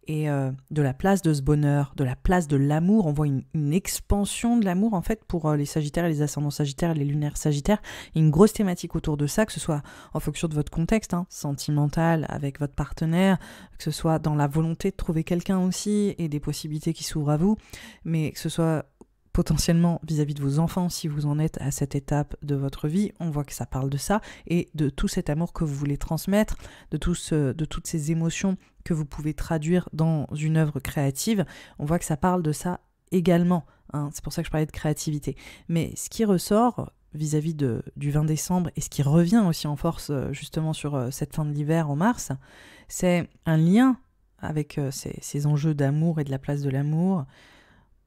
et de la place de ce bonheur, de la place de l'amour. On voit une expansion de l'amour en fait pour les Sagittaires et les ascendants Sagittaires et les lunaires Sagittaires. Il y a une grosse thématique autour de ça, que ce soit en fonction de votre contexte, sentimental avec votre partenaire, que ce soit dans la volonté de trouver quelqu'un aussi et des possibilités qui s'ouvrent à vous, mais que ce soit potentiellement vis-à-vis de vos enfants, si vous en êtes à cette étape de votre vie, on voit que ça parle de ça, et de tout cet amour que vous voulez transmettre, de toutes ces émotions que vous pouvez traduire dans une œuvre créative, on voit que ça parle de ça également, c'est pour ça que je parlais de créativité. Mais ce qui ressort vis-à-vis du 20 décembre, et ce qui revient aussi en force justement sur cette fin de l'hiver en mars, c'est un lien avec ces enjeux d'amour et de la place de l'amour,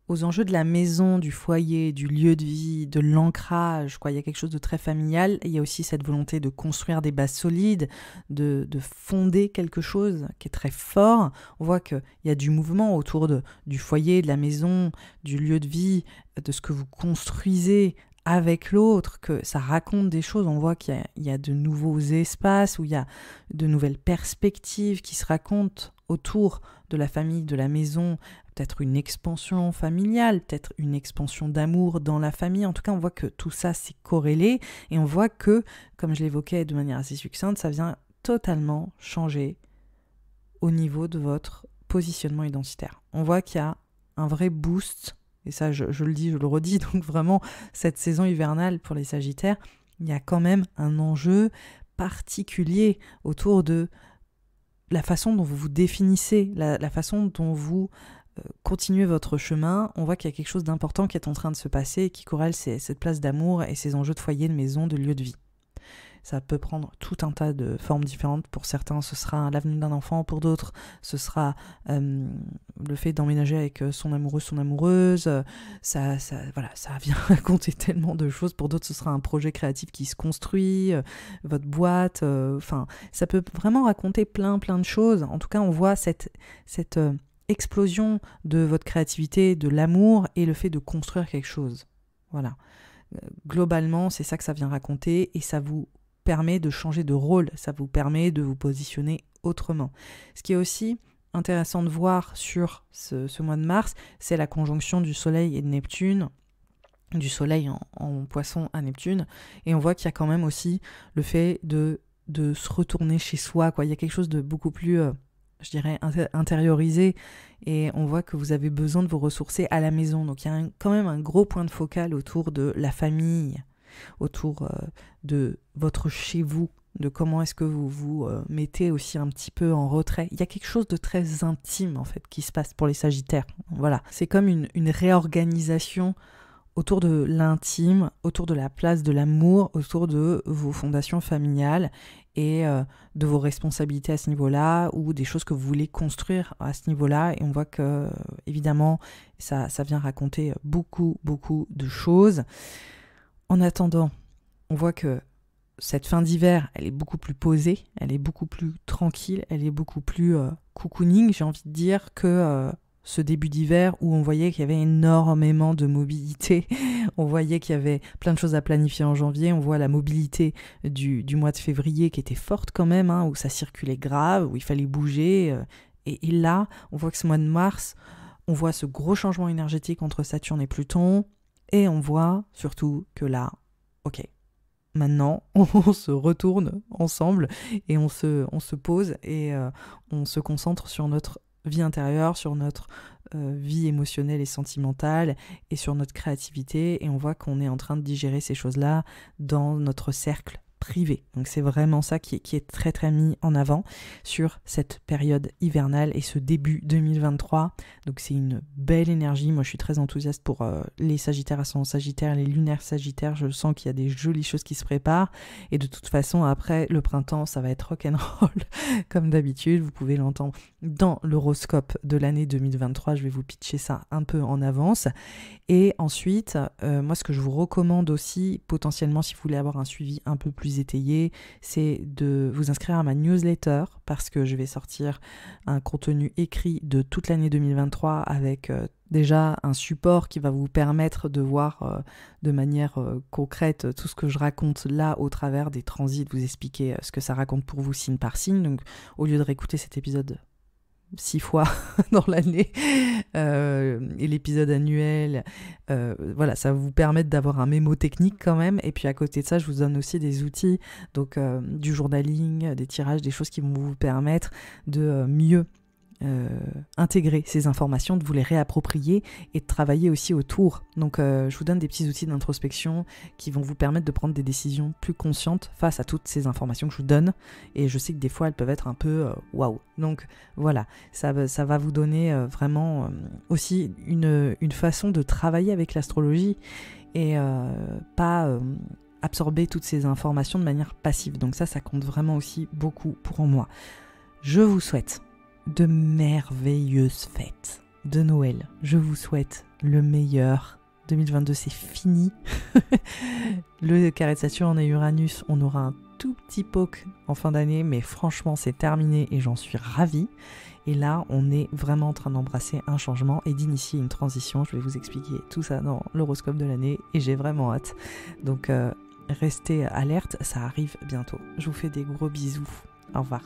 aux enjeux de la maison, du foyer, du lieu de vie, de l'ancrage, quoi. Il y a quelque chose de très familial. Il y a aussi cette volonté de construire des bases solides, de fonder quelque chose qui est très fort. On voit qu'il y a du mouvement autour du foyer, de la maison, du lieu de vie, de ce que vous construisez avec l'autre, que ça raconte des choses. On voit qu'il y a de nouveaux espaces, où il y a de nouvelles perspectives qui se racontent autour de la famille, de la maison, peut-être une expansion familiale, peut-être une expansion d'amour dans la famille. En tout cas, on voit que tout ça s'est corrélé, et on voit que, comme je l'évoquais de manière assez succincte, ça vient totalement changer au niveau de votre positionnement identitaire. On voit qu'il y a un vrai boost, et ça je le dis, je le redis, donc vraiment cette saison hivernale pour les Sagittaires, il y a quand même un enjeu particulier autour de la façon dont vous vous définissez, la façon dont vous continuez votre chemin. On voit qu'il y a quelque chose d'important qui est en train de se passer, qui corrèle cette place d'amour et ces enjeux de foyer, de maison, de lieu de vie. Ça peut prendre tout un tas de formes différentes. Pour certains, ce sera l'avenue d'un enfant. Pour d'autres, ce sera le fait d'emménager avec son amoureux, son amoureuse. Ça vient raconter tellement de choses. Pour d'autres, ce sera un projet créatif qui se construit, votre boîte. Ça peut vraiment raconter plein de choses. En tout cas, on voit cette explosion de votre créativité, de l'amour et le fait de construire quelque chose. Voilà. Globalement, c'est ça que ça vient raconter, et ça vous permet de changer de rôle, ça vous permet de vous positionner autrement. Ce qui est aussi intéressant de voir sur ce mois de mars, c'est la conjonction du Soleil et de Neptune, du Soleil en Poisson à Neptune, et on voit qu'il y a quand même aussi le fait de se retourner chez soi, quoi. Il y a quelque chose de beaucoup plus, je dirais, intériorisé, et on voit que vous avez besoin de vous ressourcer à la maison. Donc il y a quand même un gros point de focal autour de la famille, autour de votre chez vous, de comment est-ce que vous vous mettez aussi un petit peu en retrait. Il y a quelque chose de très intime en fait qui se passe pour les Sagittaires. Voilà, c'est comme une réorganisation autour de l'intime, autour de la place de l'amour, autour de vos fondations familiales et de vos responsabilités à ce niveau-là, ou des choses que vous voulez construire à ce niveau-là. Et on voit que, évidemment, ça vient raconter beaucoup de choses. En attendant, on voit que cette fin d'hiver, elle est beaucoup plus posée, elle est beaucoup plus tranquille, elle est beaucoup plus cocooning, j'ai envie de dire, que ce début d'hiver où on voyait qu'il y avait énormément de mobilité, on voyait qu'il y avait plein de choses à planifier en janvier, on voit la mobilité du mois de février qui était forte quand même, où ça circulait grave, où il fallait bouger, et là, on voit que ce mois de mars, on voit ce gros changement énergétique entre Saturne et Pluton, et on voit surtout que là, ok, maintenant, on se retourne ensemble et on se pose et on se concentre sur notre vie intérieure, sur notre vie émotionnelle et sentimentale et sur notre créativité, et on voit qu'on est en train de digérer ces choses-là dans notre cercle privé. Donc c'est vraiment ça qui est très mis en avant sur cette période hivernale et ce début 2023. Donc c'est une belle énergie. Moi je suis très enthousiaste pour les Sagittaires, ascendant Sagittaire, les lunaires Sagittaires. Je sens qu'il y a des jolies choses qui se préparent, et de toute façon après le printemps ça va être rock'n'roll comme d'habitude. Vous pouvez l'entendre dans l'horoscope de l'année 2023. Je vais vous pitcher ça un peu en avance. Et ensuite, moi ce que je vous recommande aussi potentiellement, si vous voulez avoir un suivi un peu plus plus étayé, c'est de vous inscrire à ma newsletter parce que je vais sortir un contenu écrit de toute l'année 2023 avec déjà un support qui va vous permettre de voir de manière concrète tout ce que je raconte là au travers des transits, vous expliquer ce que ça raconte pour vous signe par signe. Donc au lieu de réécouter cet épisode 6 fois dans l'année et l'épisode annuel, voilà, ça va vous permettre d'avoir un mémo technique quand même. Et puis à côté de ça, je vous donne aussi des outils, donc du journaling, des tirages, des choses qui vont vous permettre de mieux intégrer ces informations, de vous les réapproprier et de travailler aussi autour. Donc je vous donne des petits outils d'introspection qui vont vous permettre de prendre des décisions plus conscientes face à toutes ces informations que je vous donne, et je sais que des fois elles peuvent être un peu waouh. Donc voilà, ça va vous donner vraiment aussi une façon de travailler avec l'astrologie et pas absorber toutes ces informations de manière passive. Donc ça compte vraiment aussi beaucoup pour moi. Je vous souhaite de merveilleuses fêtes de Noël. Je vous souhaite le meilleur. 2022, c'est fini. Le carré de Saturne en Uranus, on aura un tout petit poke en fin d'année, mais franchement, c'est terminé et j'en suis ravie. Et là, on est vraiment en train d'embrasser un changement et d'initier une transition. Je vais vous expliquer tout ça dans l'horoscope de l'année et j'ai vraiment hâte. Donc, restez alerte, ça arrive bientôt. Je vous fais des gros bisous. Au revoir.